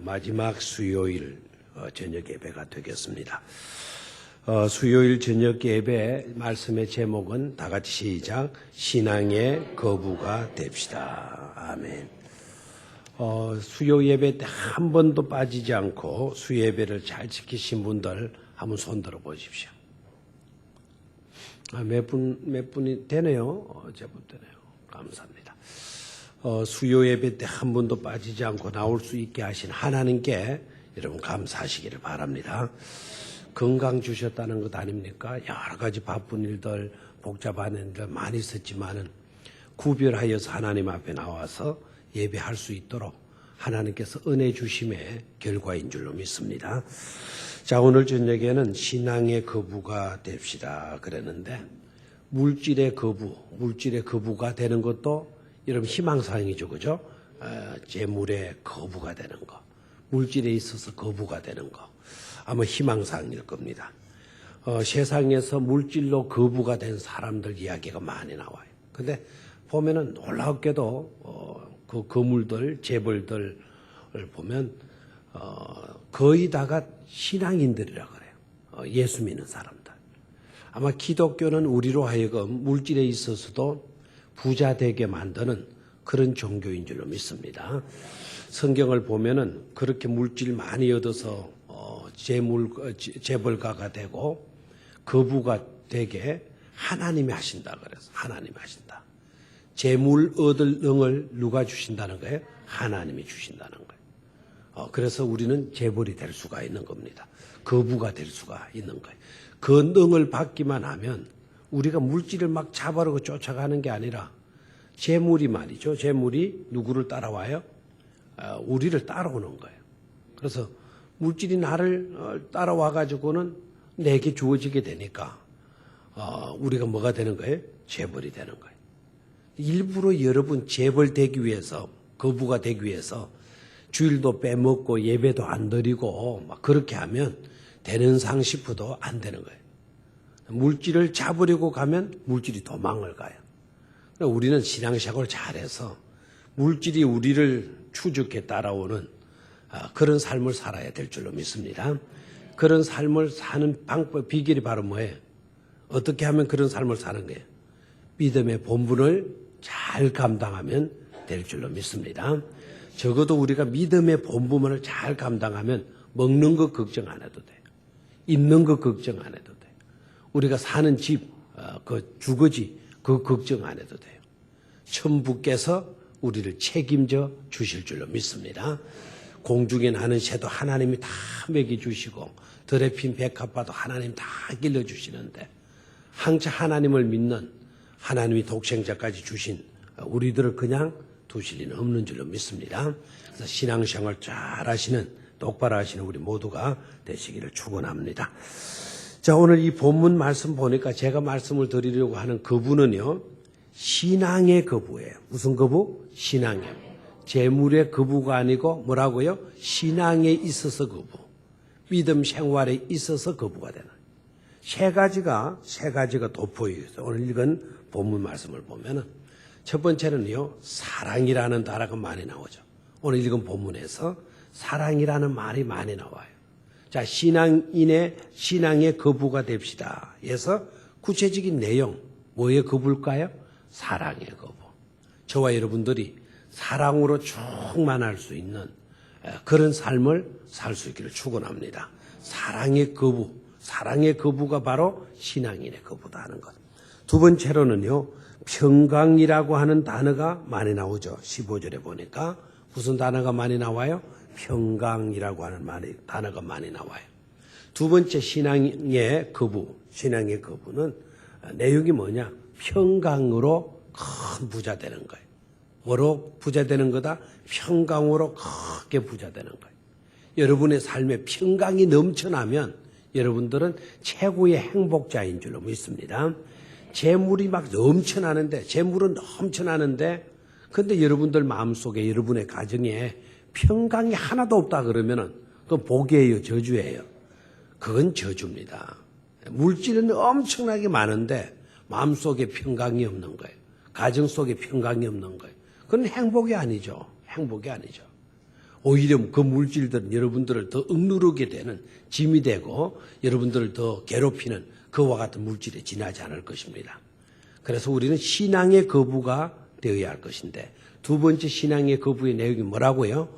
마지막 수요일 저녁 예배가 되겠습니다. 수요일 저녁 예배 말씀의 제목은 다 같이 시작. 신앙의 거부가 됩시다. 아멘. 수요 예배 때 한 번도 빠지지 않고 수요 예배를 잘 지키신 분들 한번 손 들어 보십시오. 몇 분이 되네요. 제법 되네요. 감사합니다. 수요 예배 때 한 번도 빠지지 않고 나올 수 있게 하신 하나님께 여러분 감사하시기를 바랍니다. 건강 주셨다는 것 아닙니까? 여러 가지 바쁜 일들, 복잡한 일들 많이 있었지만은 구별하여서 하나님 앞에 나와서 예배할 수 있도록 하나님께서 은혜 주심의 결과인 줄로 믿습니다. 자, 오늘 저녁에는 신앙의 거부가 됩시다 그랬는데 물질의 거부가 되는 것도 여러분 희망사항이죠, 그죠? 재물의 거부가 되는 거, 물질에 있어서 거부가 되는 거, 아마 희망사항일 겁니다. 세상에서 물질로 거부가 된 사람들 이야기가 많이 나와요. 근데 보면은 놀랍게도 그 거물들, 재벌들을 보면 거의 다가 신앙인들이라 그래요. 예수 믿는 사람들. 아마 기독교는 우리로 하여금 물질에 있어서도 부자 되게 만드는 그런 종교인 줄로 믿습니다. 성경을 보면은 그렇게 물질 많이 얻어서 재벌가가 되고 거부가 되게 하나님이 하신다 그래서 하나님이 하신다. 재물 얻을 능을 누가 주신다는 거예요? 하나님이 주신다는 거예요. 그래서 우리는 재벌이 될 수가 있는 겁니다. 거부가 될 수가 있는 거예요. 그 능을 받기만 하면 우리가 물질을 막 잡아오고 쫓아가는 게 아니라 재물이 말이죠. 재물이 누구를 따라와요? 우리를 따라오는 거예요. 그래서 물질이 나를 따라와 가지고는 내게 주어지게 되니까 우리가 뭐가 되는 거예요? 재벌이 되는 거예요. 일부러 여러분 재벌 되기 위해서, 거부가 되기 위해서 주일도 빼먹고 예배도 안 드리고 막 그렇게 하면 되는 상 싶어도 안 되는 거예요. 물질을 잡으려고 가면 물질이 도망을 가요. 우리는 신앙생활을 잘해서 물질이 우리를 추적해 따라오는 그런 삶을 살아야 될 줄로 믿습니다. 그런 삶을 사는 방법, 비결이 바로 뭐예요? 어떻게 하면 그런 삶을 사는 거예요? 믿음의 본분을 잘 감당하면 될 줄로 믿습니다. 적어도 우리가 믿음의 본분을 잘 감당하면 먹는 것 걱정 안 해도 돼요. 입는 것 걱정 안 해도 돼요. 우리가 사는 집, 그 주거지, 그 걱정 안 해도 돼요. 천부께서 우리를 책임져 주실 줄로 믿습니다. 공중에 나는 새도 하나님이 다 먹여주시고 들에 핀 백합화도 하나님 다 길러주시는데 항상 하나님을 믿는 하나님이 독생자까지 주신 우리들을 그냥 두실 리는 없는 줄로 믿습니다. 그래서 신앙생활 잘 하시는 똑바로 하시는 우리 모두가 되시기를 축원합니다. 자, 오늘 이 본문 말씀 보니까 제가 말씀을 드리려고 하는 거부는요, 신앙의 거부예요. 무슨 거부? 신앙의. 재물의 거부가 아니고 뭐라고요? 신앙에 있어서 거부. 믿음 생활에 있어서 거부가 되는. 세 가지가 돋보여 있어요. 오늘 읽은 본문 말씀을 보면은 첫 번째는요, 사랑이라는 단어가 많이 나오죠. 오늘 읽은 본문에서 사랑이라는 말이 많이 나와요. 자, 신앙의 거부가 됩시다. 그래서 구체적인 내용, 뭐의 거부일까요? 사랑의 거부. 저와 여러분들이 사랑으로 충만할 수 있는 그런 삶을 살 수 있기를 축원합니다. 사랑의 거부가 바로 신앙인의 거부다 하는 것. 두 번째로는요, 평강이라고 하는 단어가 많이 나오죠. 15절에 보니까 무슨 단어가 많이 나와요? 평강이라고 하는 단어가 많이 나와요. 두 번째 신앙의 거부는 내용이 뭐냐? 평강으로 큰 부자 되는 거예요. 뭐로 부자 되는 거다? 평강으로 크게 부자 되는 거예요. 여러분의 삶에 평강이 넘쳐나면 여러분들은 최고의 행복자인 줄로 믿습니다. 재물이 막 재물은 넘쳐나는데 근데 여러분들 마음속에 여러분의 가정에 평강이 하나도 없다 그러면은 그건 복이에요, 저주예요? 그건 저주입니다. 물질은 엄청나게 많은데 마음속에 평강이 없는 거예요. 가정 속에 평강이 없는 거예요. 그건 행복이 아니죠. 오히려 그 물질들은 여러분들을 더 억누르게 되는 짐이 되고 여러분들을 더 괴롭히는 그와 같은 물질에 지나지 않을 것입니다. 그래서 우리는 신앙의 거부가 되어야 할 것인데 두 번째 신앙의 거부의 내용이 뭐라고요?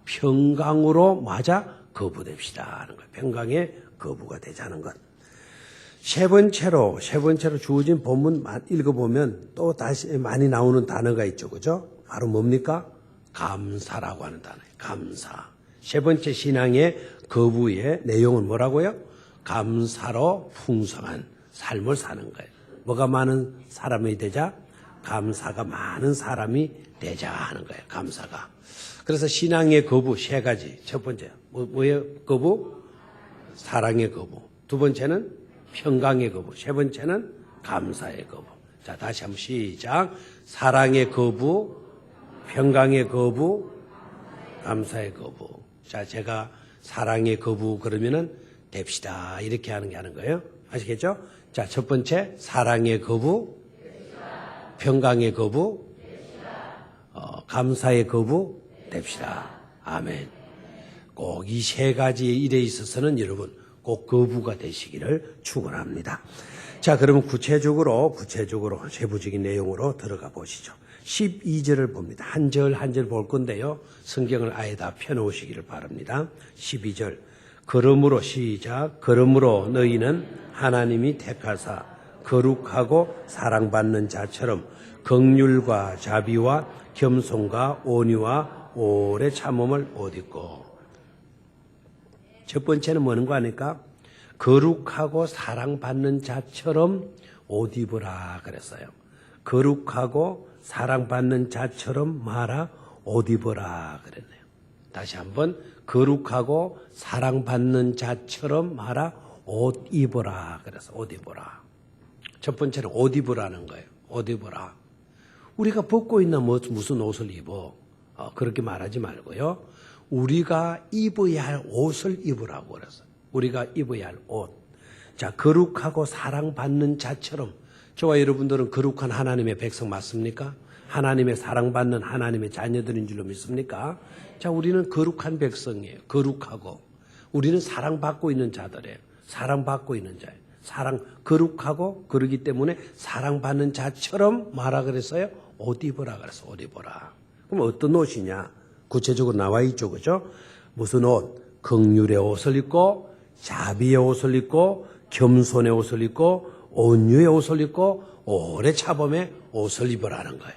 평강으로 맞아 거부됩시다 하는 거예요. 평강의 거부가 되자는 것. 세 번째로 주어진 본문 읽어보면 또 다시 많이 나오는 단어가 있죠. 그죠? 바로 뭡니까? 감사라고 하는 단어예요. 감사. 세 번째 신앙의 거부의 내용은 뭐라고요? 감사로 풍성한 삶을 사는 거예요. 뭐가 많은 사람이 되자? 감사가 많은 사람이 되자 하는 거예요. 감사가. 그래서 신앙의 거부 세 가지. 첫 번째 뭐예요? 거부? 사랑의 거부. 두 번째는 평강의 거부. 세 번째는 감사의 거부. 자, 다시 한번 시작. 사랑의 거부, 평강의 거부, 감사의 거부. 자, 제가 사랑의 거부 그러면은 됩시다. 이렇게 하는 거예요. 아시겠죠? 자, 첫 번째 사랑의 거부, 평강의 거부, 감사의 거부 됩시다. 아멘. 꼭 이 세 가지의 일에 있어서는 여러분 꼭 거부가 되시기를 축원합니다. 자, 그러면 구체적으로 세부적인 내용으로 들어가 보시죠. 12절을 봅니다. 한 절 한 절 볼 건데요. 성경을 아예 다 펴놓으시기를 바랍니다. 12절. 그러므로 시작. 그러므로 너희는 하나님이 택하사 거룩하고 사랑받는 자처럼 긍휼과 자비와 겸손과 온유와 오래 참음을 못 잊고. 첫 번째는 뭐는가 하니까 거룩하고 사랑받는 자처럼 옷 입으라 그랬어요. 거룩하고 사랑받는 자처럼 말아 옷 입으라 그랬네요. 다시 한번 거룩하고 사랑받는 자처럼 말아 옷 입으라 그래서 옷 입으라. 첫 번째는 옷 입으라는 거예요. 옷 입으라. 우리가 벗고 있나 무슨 옷을 입어? 그렇게 말하지 말고요. 우리가 입어야 할 옷을 입으라고 그랬어요. 우리가 입어야 할 옷. 자, 거룩하고 사랑받는 자처럼. 저와 여러분들은 거룩한 하나님의 백성 맞습니까? 하나님의 사랑받는 하나님의 자녀들인 줄로 믿습니까? 자, 우리는 거룩한 백성이에요. 거룩하고. 우리는 사랑받고 있는 자들이에요. 사랑받고 있는 자예요. 거룩하고 그러기 때문에 사랑받는 자처럼 말하 그랬어요. 옷 입어라 그래서 옷 입어라. 그럼 어떤 옷이냐? 구체적으로 나와 있죠. 그죠? 무슨 옷? 긍휼의 옷을 입고 자비의 옷을 입고 겸손의 옷을 입고 온유의 옷을 입고 오래 참음의 옷을 입으라는 거예요.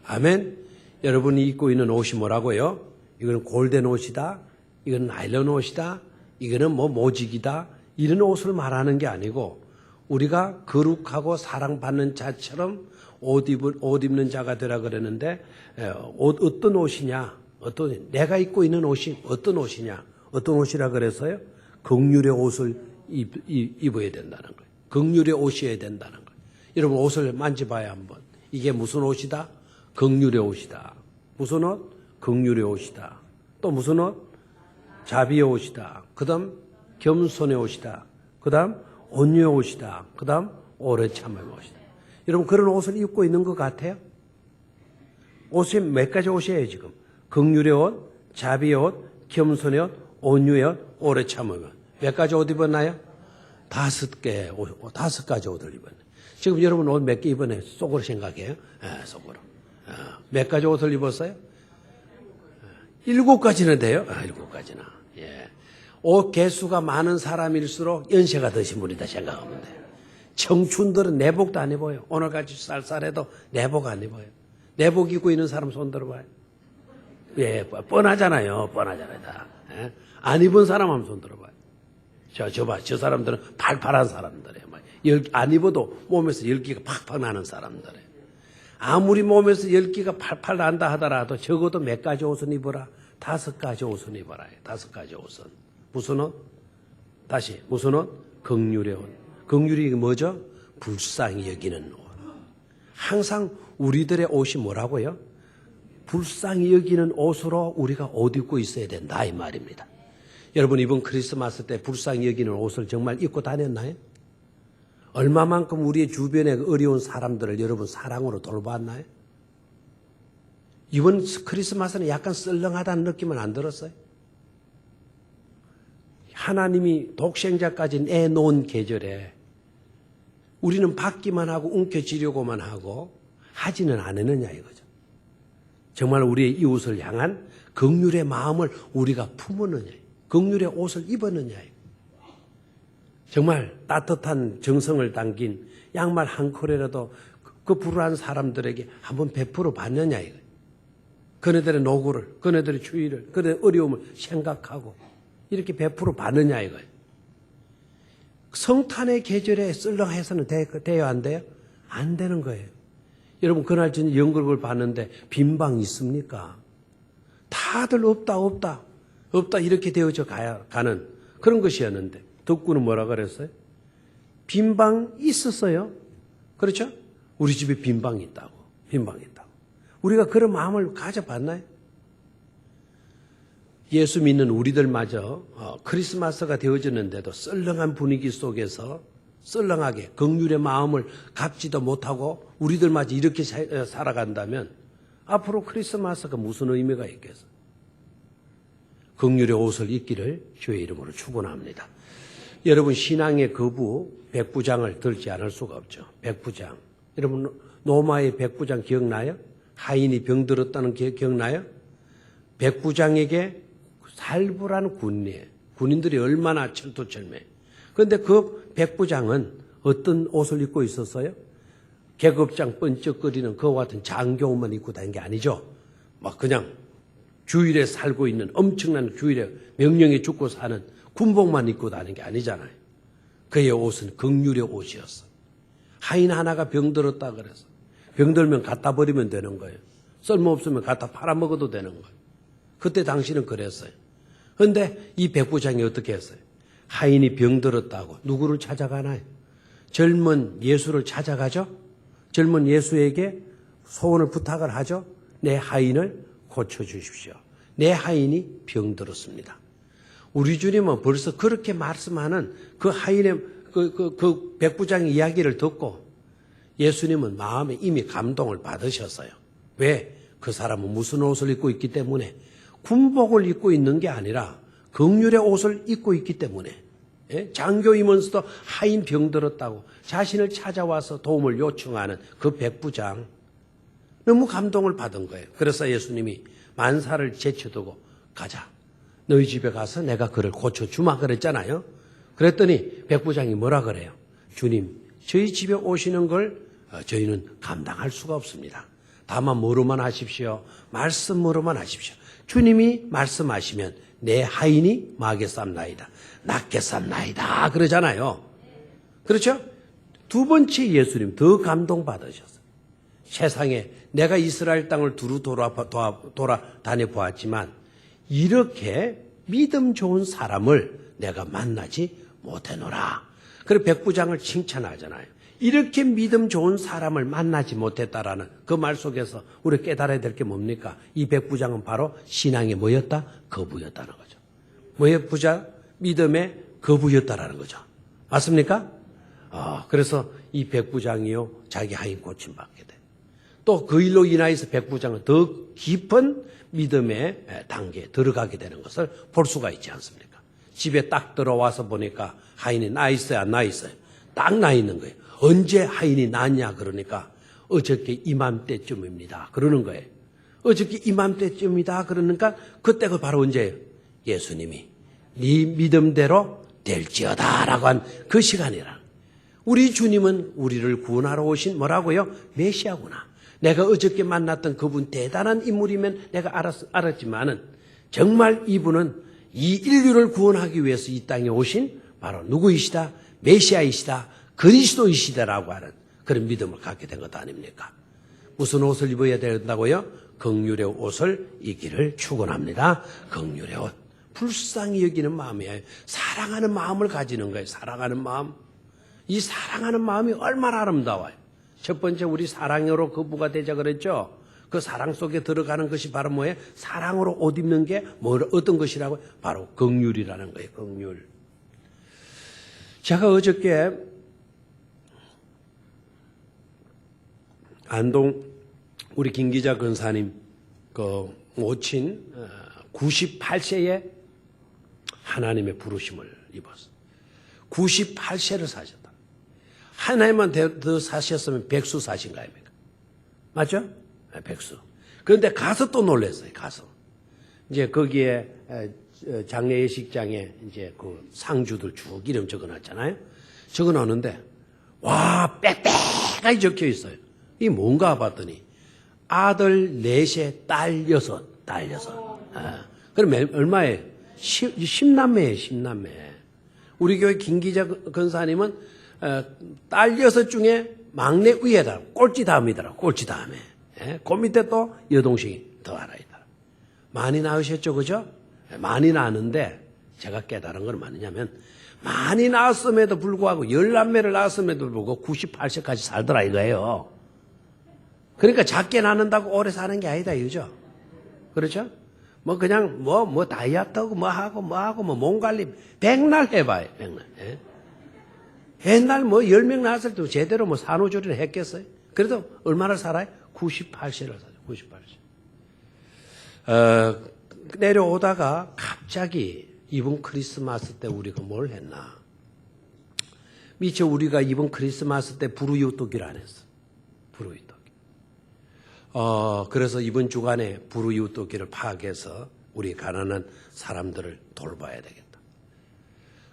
아멘. 여러분이 입고 있는 옷이 뭐라고요? 이거는 골덴 옷이다. 이건 나일론 옷이다. 이거는 모직이다. 이런 옷을 말하는 게 아니고 우리가 거룩하고 사랑받는 자처럼 옷 입는 자가 되라 그러는데 어떤 옷이냐? 내가 입고 있는 옷이 어떤 옷이냐? 어떤 옷이라 그래서요? 긍휼의 옷을 입어야 된다는 거예요. 긍휼의 옷이어야 된다는 거예요. 여러분 옷을 만져봐야 한번. 이게 무슨 옷이다? 긍휼의 옷이다. 무슨 옷? 긍휼의 옷이다. 또 무슨 옷? 자비의 옷이다. 그 다음 겸손의 옷이다. 그 다음 온유의 옷이다. 그 다음 오래 참음의 옷이다. 여러분 그런 옷을 입고 있는 것 같아요? 옷이 몇 가지 옷이에요 지금? 긍휼의 옷, 자비의 옷, 겸손의 옷, 온유의 옷, 오래 참음의 옷. 몇 가지 옷 입었나요? 5가지 옷을 입었네. 지금 여러분 옷 몇 개 입었나요? 속으로 생각해요. 속으로. 몇 가지 옷을 입었어요? 7가지는 돼요. 7가지나. 예. 옷 개수가 많은 사람일수록 연세가 드신 분이다 생각하면 돼요. 청춘들은 내복도 안 입어요. 오늘같이 쌀쌀해도 내복 안 입어요. 내복 입고 있는 사람 손 들어봐요. 예, 뻔하잖아요. 다. 예? 안 입은 사람 한번 손 들어봐요. 저 사람들은 팔팔한 사람들이에요. 안 입어도 몸에서 열기가 팍팍 나는 사람들이에요. 아무리 몸에서 열기가 팔팔 난다 하더라도 적어도 몇 가지 옷은 입어라. 5가지 옷은 입어라. 5가지 옷은. 무슨 옷? 다시 무슨 옷? 긍휼의 옷. 긍휼이 뭐죠? 불쌍히 여기는 옷. 항상 우리들의 옷이 뭐라고요? 불쌍히 여기는 옷으로 우리가 옷 입고 있어야 된다 이 말입니다. 여러분 이번 크리스마스 때 불쌍히 여기는 옷을 정말 입고 다녔나요? 얼마만큼 우리의 주변에 어려운 사람들을 여러분 사랑으로 돌봤나요? 이번 크리스마스는 약간 썰렁하다는 느낌은 안 들었어요? 하나님이 독생자까지 내놓은 계절에 우리는 받기만 하고 움켜쥐려고만 하고 하지는 않았느냐 이거죠. 정말 우리의 이웃을 향한 긍휼의 마음을 우리가 품었느냐, 긍휼의 옷을 입었느냐. 정말 따뜻한 정성을 담긴 양말 한 컬이라도 그 불우한 사람들에게 한번 베풀어 봤느냐 이거예요. 그네들의 노고를, 그네들의 추위를, 그네들의 어려움을 생각하고 이렇게 베풀어 봤느냐 이거예요. 성탄의 계절에 썰렁해서는 돼요 안 돼요? 안 되는 거예요. 여러분 그날 저는 연극을 봤는데 빈방 있습니까? 다들 없다 이렇게 되어져 가는 그런 것이었는데 덕구는 뭐라 그랬어요? 빈방 있었어요. 그렇죠? 우리 집에 빈방이 있다고. 우리가 그런 마음을 가져봤나요? 예수 믿는 우리들마저 크리스마스가 되어졌는데도 썰렁한 분위기 속에서 썰렁하게 긍휼의 마음을 갖지도 못하고 우리들마저 이렇게 살아간다면 앞으로 크리스마스가 무슨 의미가 있겠어요? 긍휼의 옷을 입기를 주의 이름으로 축원합니다. 여러분 신앙의 거부 백부장을 들지 않을 수가 없죠. 백부장. 여러분 로마의 백부장 기억나요? 하인이 병들었다는 기억나요? 백부장에게 살부라는 군이에요. 군인들이 얼마나 철두철미해요. 그런데 그 백부장은 어떤 옷을 입고 있었어요? 계급장 번쩍거리는 그와 같은 장교옷만 입고 다닌 게 아니죠. 막 그냥 주일에 살고 있는 엄청난 주일에 명령에 죽고 사는 군복만 입고 다니는 게 아니잖아요. 그의 옷은 긍휼의 옷이었어. 하인 하나가 병들었다 그래서 병들면 갖다 버리면 되는 거예요. 쓸모없으면 갖다 팔아먹어도 되는 거예요. 그때 당시는 그랬어요. 그런데 이 백부장이 어떻게 했어요? 하인이 병들었다고 누구를 찾아가나요? 젊은 예수를 찾아가죠. 젊은 예수에게 소원을 부탁을 하죠. 내 하인을 고쳐주십시오. 내 하인이 병들었습니다. 우리 주님은 벌써 그렇게 말씀하는 그 하인의 그 백부장의 이야기를 듣고 예수님은 마음에 이미 감동을 받으셨어요. 왜? 그 사람은 무슨 옷을 입고 있기 때문에 군복을 입고 있는 게 아니라 긍휼의 옷을 입고 있기 때문에 장교이면서도 하인 병들었다고 자신을 찾아와서 도움을 요청하는 그 백부장 너무 감동을 받은 거예요. 그래서 예수님이 만사를 제쳐두고 가자. 너희 집에 가서 내가 그를 고쳐주마 그랬잖아요. 그랬더니 백부장이 뭐라 그래요? 주님, 저희 집에 오시는 걸 저희는 감당할 수가 없습니다. 다만 뭐로만 하십시오. 말씀으로만 하십시오. 주님이 말씀하시면 내 하인이 마게 쌈나이다. 낫게 쌈나이다. 그러잖아요. 그렇죠? 두 번째 예수님 더 감동받으셨어요. 세상에 내가 이스라엘 땅을 두루 돌아다녀 보았지만 이렇게 믿음 좋은 사람을 내가 만나지 못해노라. 그리고 백부장을 칭찬하잖아요. 이렇게 믿음 좋은 사람을 만나지 못했다라는 그 말 속에서 우리 깨달아야 될 게 뭡니까? 이 백부장은 바로 신앙의 뭐였다? 거부였다는 거죠. 뭐의 부자? 믿음의 거부였다라는 거죠. 맞습니까? 그래서 이 백부장이요 자기 하인 고침받게 돼. 또 그 일로 인하여서 백부장은 더 깊은 믿음의 단계에 들어가게 되는 것을 볼 수가 있지 않습니까? 집에 딱 들어와서 보니까 하인이 나 있어요, 안 나 있어요? 딱 나 있는 거예요. 언제 하인이 났냐 그러니까 어저께 이맘때쯤입니다. 그러는 거예요. 어저께 이맘때쯤이다 그러니까 그때가 바로 언제예요? 예수님이 네 믿음대로 될지어다라고 한 그 시간이라. 우리 주님은 우리를 구원하러 오신 뭐라고요? 메시아구나. 내가 어저께 만났던 그분 대단한 인물이면 내가 알았지만은 정말 이분은 이 인류를 구원하기 위해서 이 땅에 오신 바로 누구이시다? 메시아이시다. 그리스도이시다라고 하는 그런 믿음을 갖게 된 것 아닙니까? 무슨 옷을 입어야 된다고요? 긍휼의 옷을 입기를 축원합니다. 긍휼의 옷. 불쌍히 여기는 마음이에요. 사랑하는 마음을 가지는 거예요. 사랑하는 마음. 이 사랑하는 마음이 얼마나 아름다워요. 첫 번째 우리 사랑으로 거부가 되자 그랬죠. 그 사랑 속에 들어가는 것이 바로 뭐예요? 사랑으로 옷 입는 게 어떤 것이라고요? 바로 긍휼이라는 거예요. 긍휼. 제가 어저께 안동 우리 김 기자 근사님 그 모친 98세에 하나님의 부르심을 입었어. 98세를 사셨다. 하나님만 더 사셨으면 백수 사신 거 아닙니까? 맞죠? 네, 백수. 그런데 가서 또 놀랐어요. 가서 이제 거기에 장례 예식장에 이제 그 상주들 쭉 이름 적어놨잖아요. 적어놓는데 와 빽빽하게 적혀 있어요. 이게 뭔가 봤더니 아들 넷에 딸 여섯, 딸 여섯. 그럼 얼마예요? 10남매예요, 10남매. 우리 교회 김기자 권사님은 딸 여섯 중에 막내 위에다 꼴찌 다음이더라. 꼴찌 다음에. 그 밑에 또 여동생이 더 하나 있더라. 많이 낳으셨죠, 그죠? 많이 낳았는데 제가 깨달은 건 뭐냐면 많이 낳았음에도 불구하고 10남매를 낳았음에도 불구하고 98세까지 살더라 이거예요. 그러니까 작게 낳는다고 오래 사는 게 아니다 이거죠. 그렇죠? 뭐 그냥 뭐 다이어트하고 뭐 몸 관리 백날 해봐요. 백날. 예? 옛날 뭐 10명 낳았을 때 제대로 뭐 산후조리를 했겠어요? 그래도 얼마나 살아요? 98세를 살아요. 98세. 내려오다가 갑자기 이번 크리스마스 때 우리가 뭘 했나? 미처 우리가 이번 크리스마스 때 부르유토기를 안 했어. 부르유토기. 그래서 이번 주간에 부르유토기를 파악해서 우리 가난한 사람들을 돌봐야 되겠다.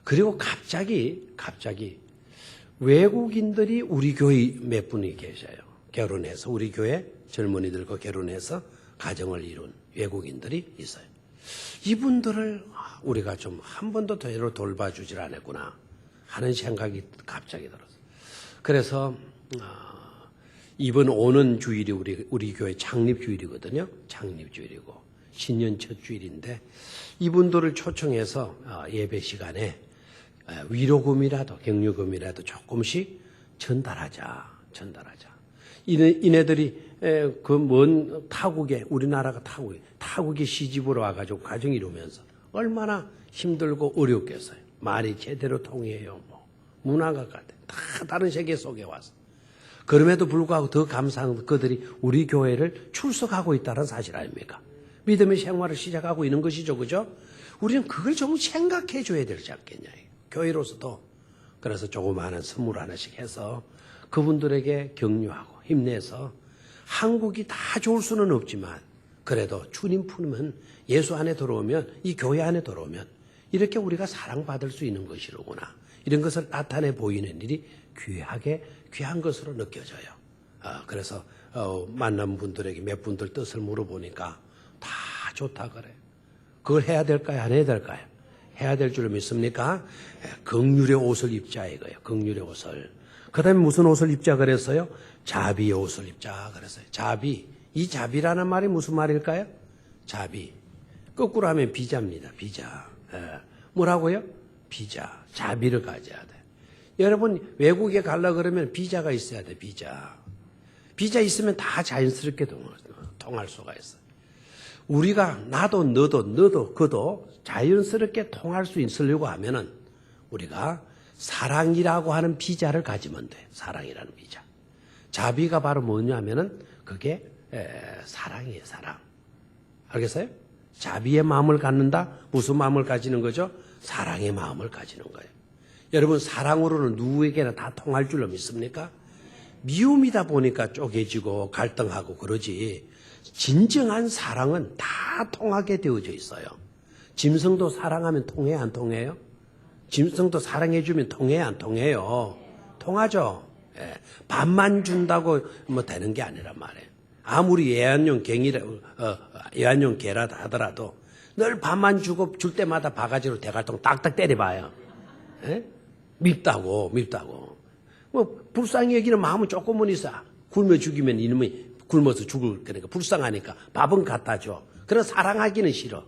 그리고 갑자기 외국인들이 우리 교회 몇 분이 계셔요. 결혼해서 우리 교회 젊은이들과 결혼해서 가정을 이룬 외국인들이 있어요. 이분들을 우리가 좀 한 번도 더 돌봐주질 않았구나 하는 생각이 갑자기 들었어요. 그래서 이번 오는 주일이 우리 교회 창립 주일이거든요. 창립 주일이고 신년 첫 주일인데 이분들을 초청해서 예배 시간에 위로금이라도 격려금이라도 조금씩 전달하자. 이네들이 그 먼 타국에 우리나라가 타국에 시집으로 와가지고 가정 이루면서 얼마나 힘들고 어렵겠어요. 말이 제대로 통해요. 뭐 문화가 같아. 다 다른 세계 속에 와서. 그럼에도 불구하고 더 감사한 그들이 우리 교회를 출석하고 있다는 사실 아닙니까? 믿음의 생활을 시작하고 있는 것이죠. 그죠? 우리는 그걸 좀 생각해 줘야 되지 않겠냐. 교회로서도. 그래서 조그마한 선물 하나씩 해서 그분들에게 격려하고 힘내서 한국이 다 좋을 수는 없지만 그래도 주님 품은 예수 안에 들어오면 이 교회 안에 들어오면 이렇게 우리가 사랑받을 수 있는 것이로구나. 이런 것을 나타내 보이는 일이 귀한 것으로 느껴져요. 그래서 만난 분들에게 몇 분들 뜻을 물어보니까 다 좋다 그래요. 그걸 해야 될까요? 안 해야 될까요? 해야 될 줄 믿습니까? 긍휼의 옷을 입자 이거예요. 긍휼의 옷을. 그 다음에 무슨 옷을 입자 그랬어요? 자비의 옷을 입자 그랬어요. 자비. 이 자비라는 말이 무슨 말일까요? 자비. 거꾸로 하면 비자입니다. 비자. 뭐라고요? 비자. 자비를 가져야 돼. 여러분 외국에 가려고 그러면 비자가 있어야 돼. 비자. 비자 있으면 다 자연스럽게 통할 수가 있어요. 우리가 나도 너도 그도 자연스럽게 통할 수 있으려고 하면은 우리가 사랑이라고 하는 비자를 가지면 돼. 사랑이라는 비자. 자비가 바로 뭐냐면은 그게 사랑이에요. 사랑. 알겠어요? 자비의 마음을 갖는다. 무슨 마음을 가지는 거죠? 사랑의 마음을 가지는 거예요. 여러분 사랑으로는 누구에게나 다 통할 줄로 믿습니까? 미움이다 보니까 쪼개지고 갈등하고 그러지 진정한 사랑은 다 통하게 되어져 있어요. 짐승도 사랑하면 통해요? 안 통해요? 짐승도 사랑해주면 통해요? 안 통해요? 통하죠. 밥만 준다고 뭐 되는 게 아니란 말이에요. 아무리 애완용 개라 하더라도 늘 밥만 주고 줄 때마다 바가지로 대갈통 딱딱 때려봐요. 밉다고. 뭐 불쌍히 여기는 마음은 조금은 있어. 굶어 죽이면 이놈이 굶어서 죽을 거니까 불쌍하니까 밥은 갖다 줘. 그래서 사랑하기는 싫어.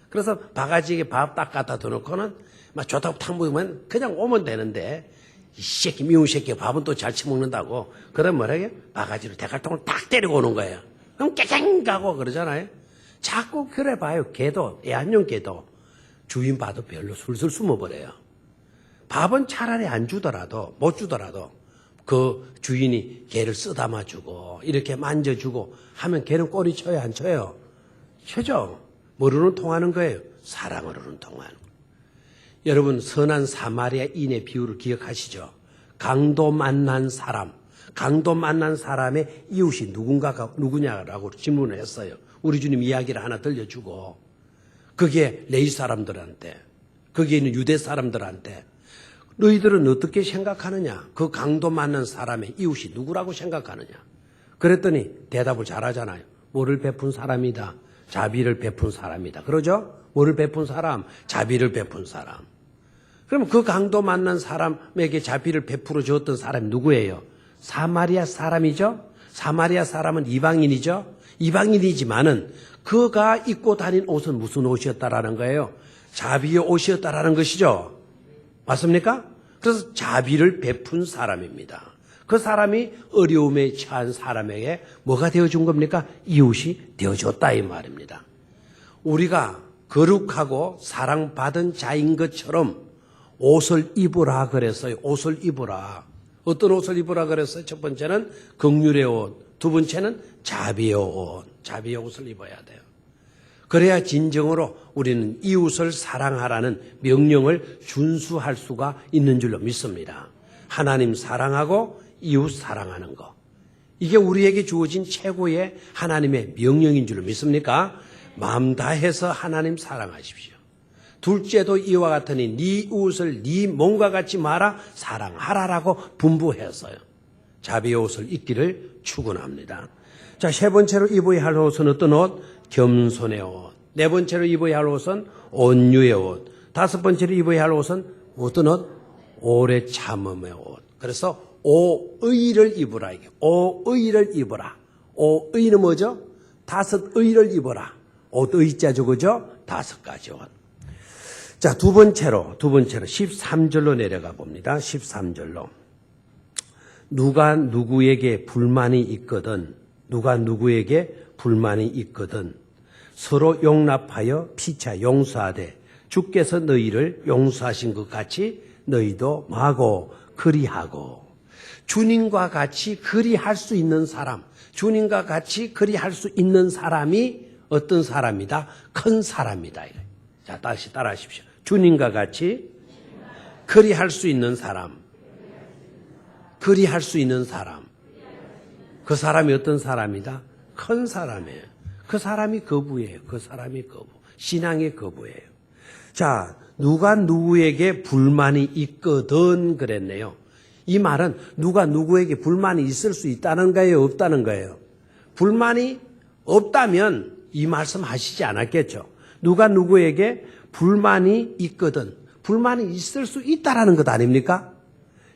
그래서 바가지에 밥 딱 갖다 둬놓고는 막 좋다고 탁 먹으면 그냥 오면 되는데 이 새끼 미운 새끼 밥은 또 잘 처먹는다고 그럼 뭐라게 바가지로 대갈통을 딱 때리고 오는 거예요. 그럼 깨갱 가고 그러잖아요. 자꾸 그래 봐요. 개도 애완용 개도 주인 봐도 별로 술술 숨어버려요. 밥은 차라리 안 주더라도 못 주더라도 그 주인이 개를 쓰다마 주고 이렇게 만져주고 하면 개는 꼬리 쳐요 안 쳐요? 최죠. 뭐로는 통하는 거예요? 사랑으로는 통하는 거예요. 여러분 선한 사마리아인의 비유를 기억하시죠? 강도 만난 사람, 강도 만난 사람의 이웃이 누구냐라고 질문을 했어요. 우리 주님 이야기를 하나 들려주고 그게 레위 사람들한테, 거기에 있는 유대 사람들한테 너희들은 어떻게 생각하느냐? 그 강도 만난 사람의 이웃이 누구라고 생각하느냐? 그랬더니 대답을 잘하잖아요. 뭐를 베푼 사람이다. 자비를 베푼 사람이다. 그러죠? 뭐를 베푼 사람? 자비를 베푼 사람. 그럼 그 강도 만난 사람에게 자비를 베풀어 주었던 사람이 누구예요? 사마리아 사람이죠? 사마리아 사람은 이방인이죠? 이방인이지만은 그가 입고 다닌 옷은 무슨 옷이었다라는 거예요? 자비의 옷이었다라는 것이죠. 맞습니까? 그래서 자비를 베푼 사람입니다. 그 사람이 어려움에 처한 사람에게 뭐가 되어준 겁니까? 이웃이 되어줬다 이 말입니다. 우리가 거룩하고 사랑받은 자인 것처럼 옷을 입으라 그랬어요. 옷을 입으라. 어떤 옷을 입으라 그랬어요? 첫 번째는 긍휼의 옷, 두 번째는 자비의 옷. 자비의 옷을 입어야 돼요. 그래야 진정으로 우리는 이웃을 사랑하라는 명령을 준수할 수가 있는 줄로 믿습니다. 하나님 사랑하고 이웃 사랑하는 거. 이게 우리에게 주어진 최고의 하나님의 명령인 줄로 믿습니까? 마음 다해서 하나님 사랑하십시오. 둘째도 이와 같으니 네 이웃을 네 몸과 같이 말아 사랑하라라고 분부했어요. 자비의 옷을 입기를 축원합니다. 자, 세 번째로 입어야 할 옷은 어떤 옷? 겸손의 옷. 네 번째로 입어야 할 옷은 온유의 옷. 다섯 번째로 입어야 할 옷은 어떤 옷? 오래 참음의 옷. 그래서 오의를 입으라. 이게 오의를 입어라. 오의는 뭐죠? 다섯 의를 입어라. 옷의자죠, 그죠? 다섯 가지 옷. 자, 두 번째로 13절로 내려가 봅니다. 13절로. 누가 누구에게 불만이 있거든 서로 용납하여 피차 용서하되 주께서 너희를 용서하신 것 같이 너희도 마고 그리하고. 주님과 같이 그리할 수 있는 사람, 주님과 같이 그리할 수 있는 사람이 어떤 사람이다? 큰 사람이다. 자, 다시 따라하십시오. 주님과 같이 그리할 수 있는 사람, 그리할 수 있는 사람. 그 사람이 어떤 사람이다? 큰 사람이에요. 그 사람이 거부예요. 그 사람이 거부. 신앙의 거부예요. 자, 누가 누구에게 불만이 있거든 그랬네요. 이 말은 누가 누구에게 불만이 있을 수 있다는 거예요? 없다는 거예요? 불만이 없다면 이 말씀 하시지 않았겠죠. 누가 누구에게 불만이 있거든. 불만이 있을 수 있다라는 것 아닙니까?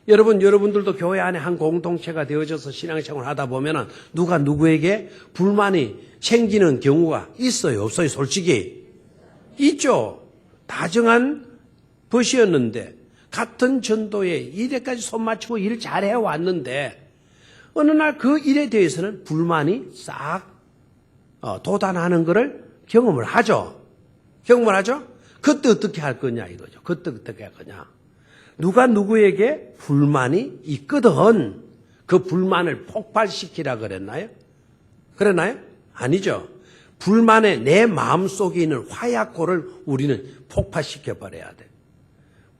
여러분들도 교회 안에 한 공동체가 되어져서 신앙생활을 하다 보면은 누가 누구에게 불만이 생기는 경우가 있어요? 없어요? 솔직히. 있죠. 다정한 벗이었는데 같은 전도에 일에까지 손 맞추고 일 잘해 왔는데 어느 날 그 일에 대해서는 불만이 싹 도단하는 것을 경험을 하죠. 그때 어떻게 할 거냐 이거죠. 그때 어떻게 할 거냐. 누가 누구에게 불만이 있거든 그 불만을 폭발시키라 그랬나요? 아니죠. 불만에 내 마음속에 있는 화약고를 우리는 폭파시켜버려야 돼.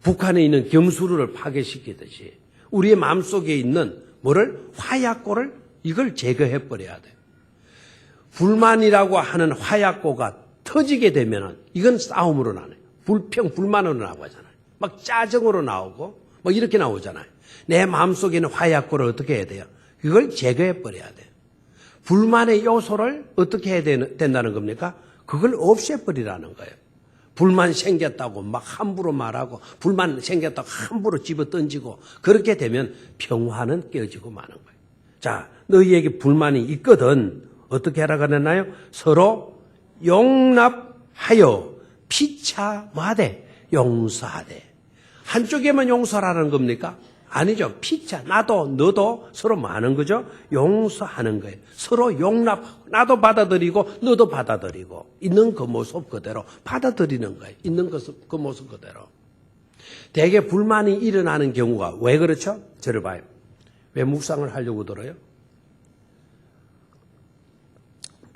북한에 있는 경수로를 파괴시키듯이 우리의 마음속에 있는 화약고를 이걸 제거해버려야 돼. 불만이라고 하는 화약고가 터지게 되면은 이건 싸움으로 나눠요. 불만으로 나오고 하잖아요. 막 짜증으로 나오고 이렇게 나오잖아요. 내 마음속에 있는 화약고를 어떻게 해야 돼요? 이걸 제거해버려야 돼요. 불만의 요소를 어떻게 해야 된다는 겁니까? 그걸 없애버리라는 거예요. 불만 생겼다고 막 함부로 말하고 불만 생겼다고 함부로 집어던지고 그렇게 되면 평화는 깨어지고 마는 거예요. 자, 너희에게 불만이 있거든 어떻게 하라 그랬나요? 서로 용납하여 피차마되 용서하되. 한쪽에만 용서하라는 겁니까? 아니죠. 피차, 나도 너도 서로 뭐 하는 거죠? 용서하는 거예요. 서로 용납하고 나도 받아들이고 너도 받아들이고 있는 그 모습 그대로 받아들이는 거예요. 있는 그 모습 그대로. 대개 불만이 일어나는 경우가 왜 그렇죠? 저를 봐요. 왜 묵상을 하려고 들어요?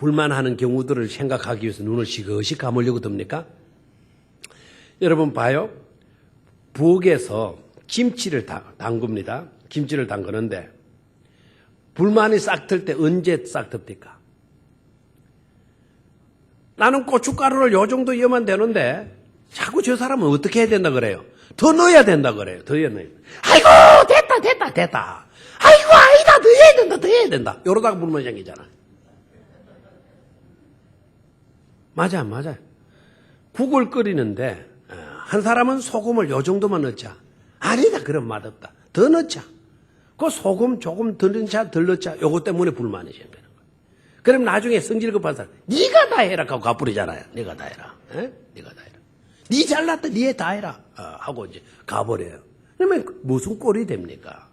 불만하는 경우들을 생각하기 위해서 눈을 시그시 감으려고 듭니까? 여러분 봐요. 부엌에서 김치를 담급니다. 김치를 담그는데 불만이 싹틀 때 언제 싹틉니까? 나는 고춧가루를 요 정도 넣으면 되는데 자꾸 저 사람은 어떻게 해야 된다 그래요? 더 넣어야 된다 그래요. 더 넣어야 된다. 아이고 됐다. 아이고 아니다 더 해야 된다. 이러다가 불만 생기잖아. 맞아. 국을 끓이는데 한 사람은 소금을 요 정도만 넣자. 아니다 그럼 맛없다. 더 넣자. 그 소금 조금 덜 넣자 덜 넣자. 요것 때문에 불만이 생기는 거야. 그럼 나중에 성질 급한 사람 네가 다 해라 하고 가버리잖아요. 네가 다 해라. 네가 다 해라. 네 잘났다 네 다 해라 하고 이제 가버려요. 그러면 무슨 꼴이 됩니까?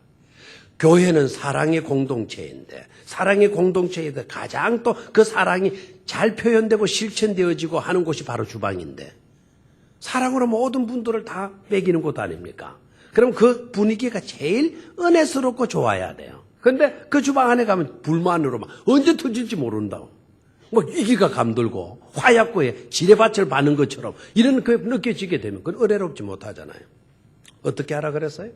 교회는 사랑의 공동체인데 사랑의 공동체에서 가장 또 그 사랑이 잘 표현되고 실천되어지고 하는 곳이 바로 주방인데 사랑으로 모든 분들을 다 먹이는 곳 아닙니까? 그럼 그 분위기가 제일 은혜스럽고 좋아야 돼요. 그런데 그 주방 안에 가면 불만으로 막 언제 터질지 모른다고. 뭐 이기가 감돌고 화약고에 지뢰밭을 받는 것처럼 이런 그 느껴지게 되면 그건 은혜롭지 못하잖아요. 어떻게 하라 그랬어요?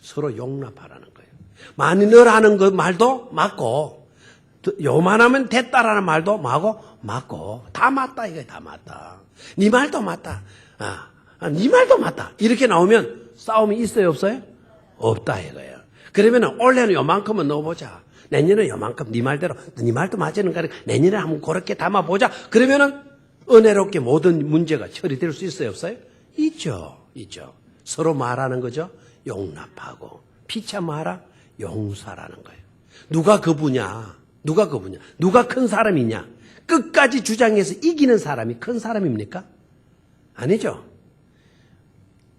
서로 용납하라는 거예요. 많이 넣으라는 그 말도 맞고 요만하면 됐다라는 말도 맞고 다 맞다 이거야. 다 맞다. 네 말도 맞다. 네 말도 맞다. 이렇게 나오면 싸움이 있어요 없어요? 없다 이거예요. 그러면 올해는 요만큼은 넣어보자. 내년에 요만큼 네 말대로 네 말도 맞는 거니까 내년에 한번 그렇게 담아보자. 그러면은 은혜롭게 모든 문제가 처리될 수 있어요 없어요? 있죠. 서로 말하는 거죠. 용납하고 피차 말아 용서라는 거예요. 누가 거부냐? 누가 큰 사람이냐? 끝까지 주장해서 이기는 사람이 큰 사람입니까? 아니죠.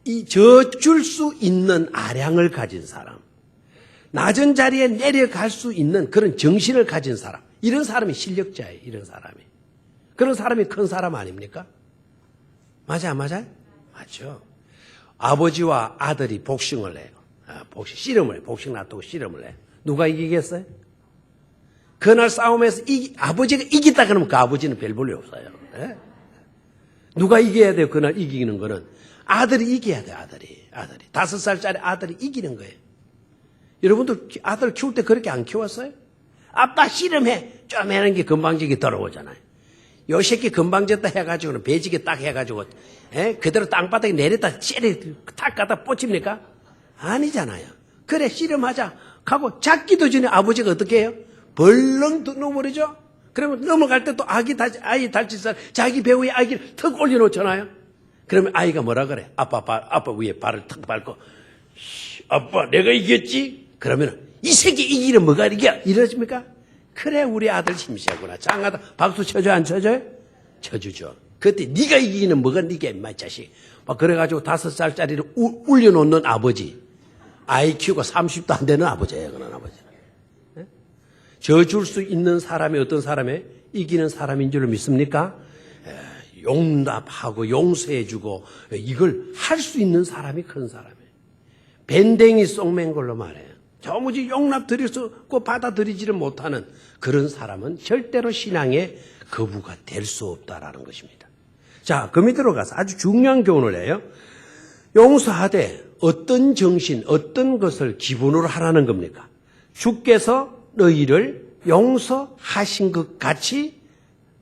이 져줄 수 있는 아량을 가진 사람, 낮은 자리에 내려갈 수 있는 그런 정신을 가진 사람, 이런 사람이 실력자예요. 이런 사람이. 그런 사람이 큰 사람 아닙니까? 맞아요? 맞죠. 아버지와 아들이 복싱을 해요. 복싱 놔두고 씨름을 해요. 누가 이기겠어요? 그날 싸움에서 아버지가 이겼다 그러면 그 아버지는 별 볼일 없어요. 예? 누가 이겨야 돼요? 그날 이기는 거는 아들이 이겨야 돼요. 아들이 5살짜리 아들이 이기는 거예요. 여러분들 아들 키울 때 그렇게 안 키웠어요? 아빠 씨름해 좀 하는 게 건방지게 들어오잖아요. 요 새끼 건방졌다 해가지고는 배지게 딱 해가지고 그대로 땅바닥에 내렸다 찌리 탁 갖다 꽂힙니까? 아니잖아요. 그래 씨름하자 하고 잡기도 전에 아버지가 어떻게 해요? 벌렁 넘어버리죠. 그러면 넘어갈 때 또 아이 다치살 자기 배우에 아기를 턱 올려놓잖아요. 그러면 아이가 뭐라 그래? 아빠 위에 발을 턱 밟고 아빠 내가 이겼지? 그러면 이 새끼 이기는 뭐가 이겨? 이러십니까? 그래 우리 아들 힘세구나. 장하다 박수 쳐줘 안 쳐줘요? 쳐주죠. 그때 네가 이기는 뭐가 네가 임마 자식. 막 그래가지고 5살짜리를 울려놓는 아버지. 아이 키우고 30도 안 되는 아버지예요. 그런 아버지. 져줄 수 있는 사람이 어떤 사람이 이기는 사람인 줄 믿습니까? 용납하고 용서해주고 이걸 할 수 있는 사람이 큰 사람이에요. 밴댕이 쏙맨 걸로 말해요. 도무지 용납드릴 수 없고 받아들이지를 못하는 그런 사람은 절대로 신앙의 거부가 될 수 없다라는 것입니다. 자, 그 밑으로 가서 아주 중요한 교훈을 해요. 용서하되 어떤 정신, 어떤 것을 기본으로 하라는 겁니까? 주께서 너희를 용서하신 것 같이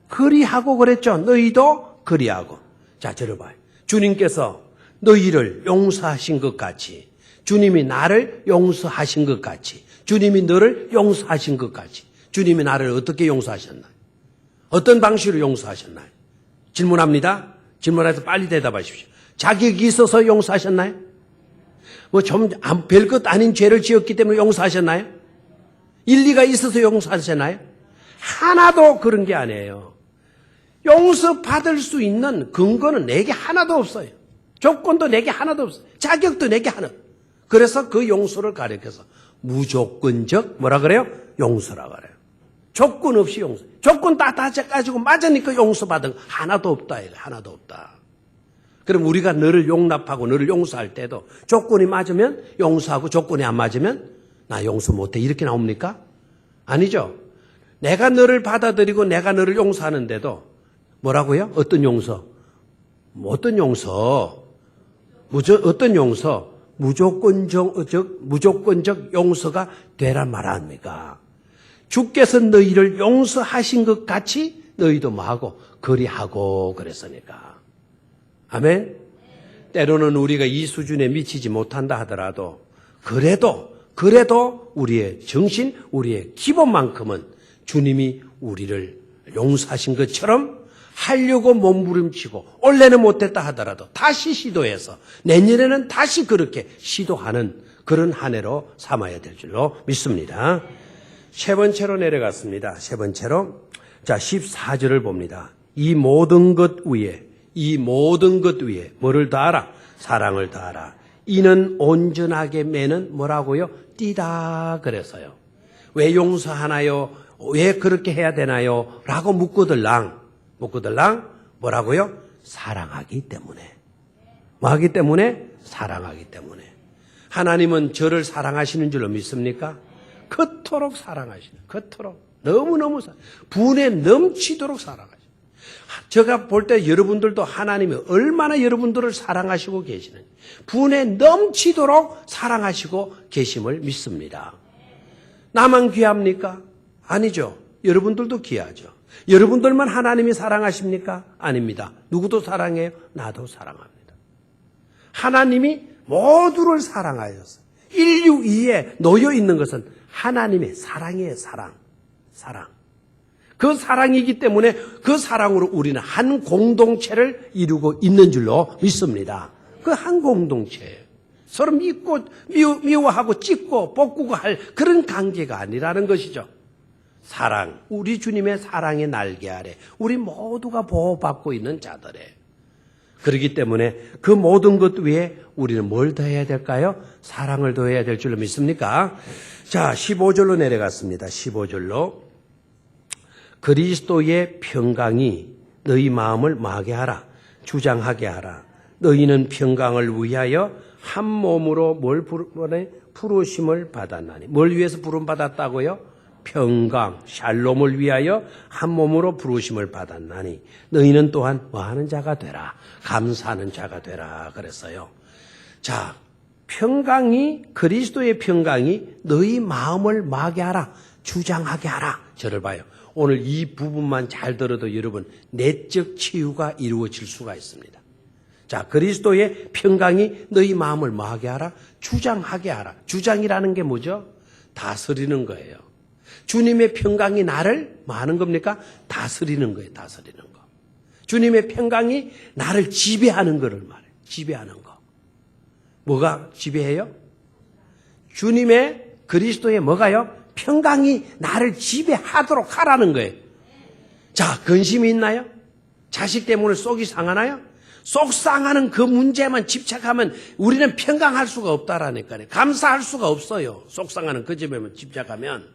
그리하고 그랬죠. 너희도 그리하고. 자, 들어봐요. 주님께서 너희를 용서하신 것 같이, 주님이 나를 용서하신 것 같이, 주님이 너를 용서하신 것 같이, 주님이 나를 어떻게 용서하셨나요? 어떤 방식으로 용서하셨나요? 질문합니다. 질문해서 빨리 대답하십시오. 자격이 있어서 용서하셨나요? 뭐 좀 별것 아닌 죄를 지었기 때문에 용서하셨나요? 일리가 있어서 용서하셨나요? 하나도 그런 게 아니에요. 용서받을 수 있는 근거는 내게 하나도 없어요. 조건도 내게 하나도 없어요. 자격도 내게 하나. 그래서 그 용서를 가리켜서 무조건적 뭐라 그래요? 용서라 그래요. 조건 없이 용서. 조건 다 가지고 맞으니까 용서받은 거 하나도 없다. 이거 하나도 없다. 그럼 우리가 너를 용납하고 너를 용서할 때도 조건이 맞으면 용서하고 조건이 안 맞으면 나 용서 못해 이렇게 나옵니까? 아니죠. 내가 너를 받아들이고 내가 너를 용서하는데도 뭐라고요? 어떤 용서? 어떤 용서? 어떤 용서? 무조건적 용서가 되란 말 아닙니까? 주께서 너희를 용서하신 것 같이 너희도 뭐하고 그리하고 그랬으니까. 아멘? 때로는 우리가 이 수준에 미치지 못한다 하더라도 그래도 우리의 정신, 우리의 기본만큼은 주님이 우리를 용서하신 것처럼 하려고 몸부림치고 올해는 못했다 하더라도 다시 시도해서 내년에는 다시 그렇게 시도하는 그런 한 해로 삼아야 될 줄로 믿습니다. 세 번째로 내려갔습니다. 세 번째로 자 14절을 봅니다. 이 모든 것 위에 뭐를 더하라? 사랑을 더하라. 이는 온전하게 매는 뭐라고요? 띠다 그래서요. 왜 용서하나요? 왜 그렇게 해야 되나요? 라고 묻거들랑 뭐라고요? 사랑하기 때문에. 뭐 하기 때문에? 사랑하기 때문에. 하나님은 저를 사랑하시는 줄로 믿습니까? 그토록 사랑하시는, 너무너무 분에 넘치도록 사랑하시는. 제가 볼 때 여러분들도 하나님이 얼마나 여러분들을 사랑하시고 계시는지, 분에 넘치도록 사랑하시고 계심을 믿습니다. 나만 귀합니까? 아니죠. 여러분들도 귀하죠. 여러분들만 하나님이 사랑하십니까? 아닙니다. 누구도 사랑해요? 나도 사랑합니다. 하나님이 모두를 사랑하였어요. 인류 위에 놓여 있는 것은 하나님의 사랑이에요. 사랑. 그 사랑이기 때문에 그 사랑으로 우리는 한 공동체를 이루고 있는 줄로 믿습니다. 그 한 공동체예요. 서로 믿고 미워하고 찢고 볶고 할 그런 관계가 아니라는 것이죠. 사랑, 우리 주님의 사랑의 날개 아래 우리 모두가 보호받고 있는 자들이에요. 그렇기 때문에 그 모든 것 위에 우리는 뭘 더해야 될까요? 사랑을 더해야 될 줄로 믿습니까? 자, 15절로 내려갔습니다. 15절로 그리스도의 평강이 너희 마음을 마게 하라. 주장하게 하라. 너희는 평강을 위하여 한 몸으로 부르심을 받았나니. 뭘 위해서 부름받았다고요? 평강, 샬롬을 위하여 한 몸으로 부르심을 받았나니 너희는 또한 뭐하는 자가 되라. 감사하는 자가 되라 그랬어요. 자, 그리스도의 평강이 너희 마음을 마게 하라. 주장하게 하라. 저를 봐요. 오늘 이 부분만 잘 들어도 여러분 내적 치유가 이루어질 수가 있습니다. 자, 그리스도의 평강이 너희 마음을 뭐하게 하라? 주장하게 하라. 주장이라는 게 뭐죠? 다스리는 거예요. 주님의 평강이 나를 뭐 하는 겁니까? 다스리는 거예요. 다스리는 거. 주님의 평강이 나를 지배하는 거를 말해요. 지배하는 거. 뭐가 지배해요? 주님의 그리스도의 뭐가요? 평강이 나를 지배하도록 하라는 거예요. 자, 근심이 있나요? 자식 때문에 속이 상하나요? 속 상하는 그 문제만 집착하면 우리는 평강할 수가 없다라니까요. 감사할 수가 없어요. 속 상하는 그 집에만 집착하면.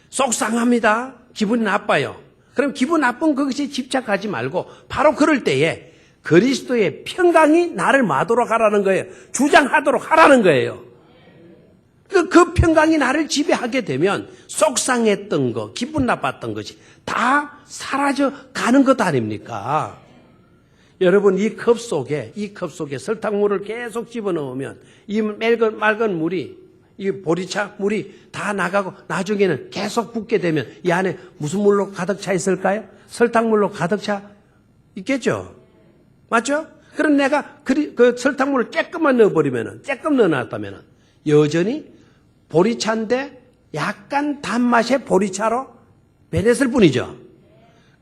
속 상합니다. 기분이 나빠요. 그럼 기분 나쁜 그것에 집착하지 말고 바로 그럴 때에 그리스도의 평강이 나를 마도록 하라는 거예요. 주장하도록 하라는 거예요. 그 평강이 나를 지배하게 되면 속상했던 거, 기분 나빴던 것이 다 사라져 가는 것 아닙니까? 여러분 이 컵 속에 설탕물을 계속 집어넣으면 이 맑은 물이 이 보리차 물이 다 나가고 나중에는 계속 붓게 되면 이 안에 무슨 물로 가득 차 있을까요? 설탕물로 가득 차 있겠죠? 맞죠? 그럼 내가 그 설탕물을 조금만 조금 넣어놨다면 여전히 보리차인데 약간 단맛의 보리차로 변했을 뿐이죠.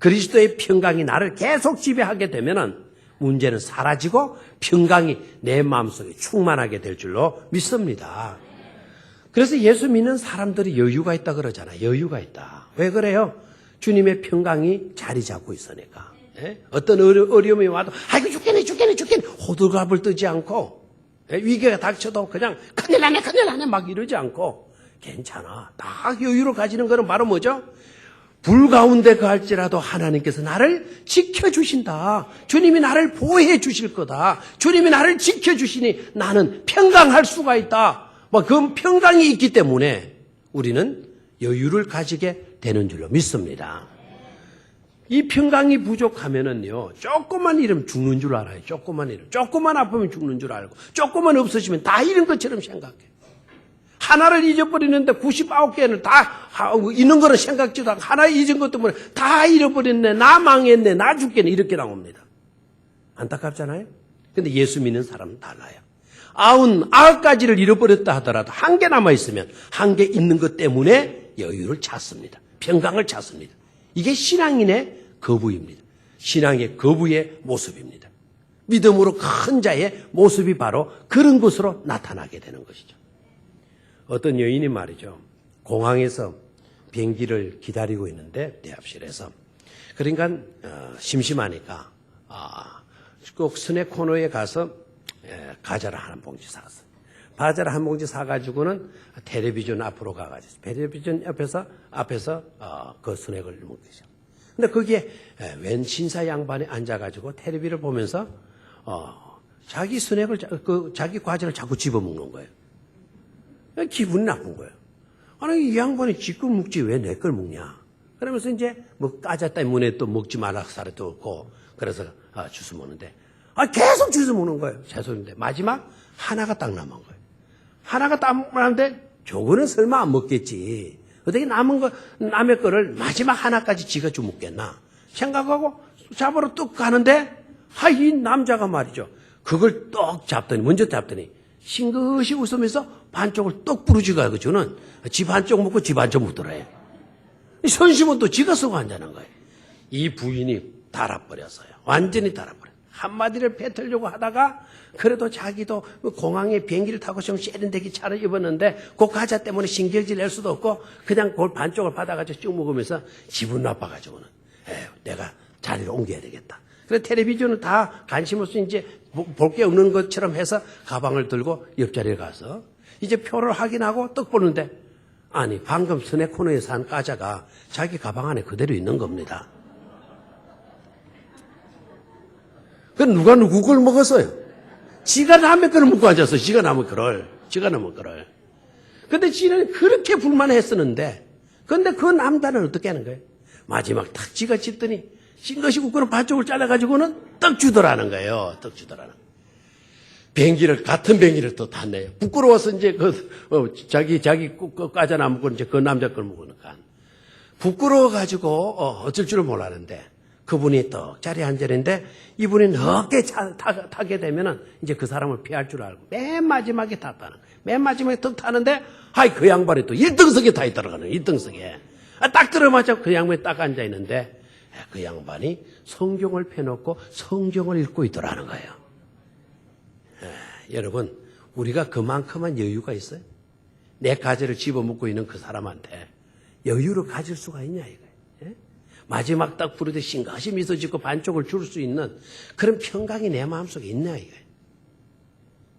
그리스도의 평강이 나를 계속 지배하게 되면은 문제는 사라지고 평강이 내 마음속에 충만하게 될 줄로 믿습니다. 그래서 예수 믿는 사람들이 여유가 있다 그러잖아요. 여유가 있다. 왜 그래요? 주님의 평강이 자리 잡고 있으니까. 예? 어떤 어려움이 와도 아이고 죽겠네 호들갑을 뜨지 않고 위기가 닥쳐도 그냥 큰일 나네 막 이러지 않고 괜찮아. 다 여유를 가지는 것은 바로 뭐죠? 불 가운데 거할지라도 하나님께서 나를 지켜주신다. 주님이 나를 보호해 주실 거다. 주님이 나를 지켜주시니 나는 평강할 수가 있다. 그 평강이 있기 때문에 우리는 여유를 가지게 되는 줄로 믿습니다. 이 평강이 부족하면은요, 조금만 잃으면 죽는 줄 알아요. 조금만 잃으면. 조금만 아프면 죽는 줄 알고, 조금만 없어지면 다 잃은 것처럼 생각해. 하나를 잊어버리는데 99개는 다 있는 거는 생각지도 않고, 하나 잊은 것 때문에 다 잃어버렸네, 나 망했네, 나 죽겠네, 이렇게 나옵니다. 안타깝잖아요? 근데 예수 믿는 사람은 달라요. 99가지를 잃어버렸다 하더라도 한 개 남아있으면 한 개 있는 것 때문에 여유를 찾습니다. 평강을 찾습니다. 이게 신앙인의 거부입니다. 신앙의 거부의 모습입니다. 믿음으로 큰 자의 모습이 바로 그런 것으로 나타나게 되는 것이죠. 어떤 여인이 말이죠. 공항에서 비행기를 기다리고 있는데 대합실에서. 그러니까 심심하니까 꼭 스낵 코너에 가서 과자를 한 봉지 샀어요. 과자를 한 봉지 사가지고는 텔레비전 앞으로 가가지고 텔레비전 앞에서 그 스낵을 먹으죠. 근데 거기에 웬 신사 양반이 앉아가지고 텔레비를 보면서 자기 스낵을 자기 과자를 자꾸 집어 먹는 거예요. 기분이 나쁜 거예요. 아니 이 양반이 지 걸 먹지 왜 내 걸 먹냐? 그러면서 이제 뭐 과자 때문에 또 먹지 말라 살도 없고 그래서 주워 먹는데 계속 주워 먹는 거예요. 죄송인데 마지막 하나가 딱 남은 거예요. 하나가 딱 남았는데 저거는 설마 안 먹겠지. 어떻게 남의 거를 마지막 하나까지 지가 좀 먹겠나 생각하고 잡으러 뚝 가는데 이 남자가 말이죠. 그걸 떡 먼저 잡더니 싱긋이 웃으면서 반쪽을 떡 부러지고 저는 지 반쪽 먹고 지 반쪽 먹더래요. 선심은 또 지가 쓰고 앉아는 거예요. 이 부인이 달아버렸어요. 완전히 달아버렸어요. 한마디를 뱉으려고 하다가 그래도 자기도 공항에 비행기를 타고 좀 세련되게 차려입었는데 그 과자 때문에 신경질 낼 수도 없고 그냥 그걸 반쪽을 받아가지고 쭉 먹으면서 기분 나빠가지고는 내가 자리를 옮겨야 되겠다. 그래서 텔레비전은 다 관심 없이 이제 볼 게 없는 것처럼 해서 가방을 들고 옆자리에 가서 이제 표를 확인하고 떡 보는데 아니 방금 스낵 코너에서 한 과자가 자기 가방 안에 그대로 있는 겁니다. 그 누가 누구 걸 먹었어요? 지가 남의 거를 먹고 앉았어. 지가 남의 거를. 근데 지는 그렇게 불만했었는데 근데 그 남자는 어떻게 하는 거예요? 마지막 탁 지가 짚더니 싱것이 웃고는 반쪽을 잘라가지고는 떡 주더라는 거예요. 같은 비행기를 또 탔네요. 부끄러워서 이제 자기 과자 안 먹고 이제 그 남자 걸 먹으니까. 부끄러워가지고 어쩔 줄을 몰랐는데 그분이 떡 자리에 앉았는데 이분이 넓게 타게 되면은 이제 그 사람을 피할 줄 알고 맨 마지막에 탔다는 거예요. 맨 마지막에 떡 타는데 그 양반이 또 1등석에 타 있더라고요. 1등석에. 딱 들어맞아 그 양반이 딱 앉아 있는데 그 양반이 성경을 펴놓고 성경을 읽고 있더라는 거예요. 여러분 우리가 그만큼만 여유가 있어요? 내 과자를 집어먹고 있는 그 사람한테 여유를 가질 수가 있냐 이거예요. 마지막 딱 부르듯 싱긋이 미소 짓고 반쪽을 줄 수 있는 그런 평강이 내 마음속에 있냐 이거예요.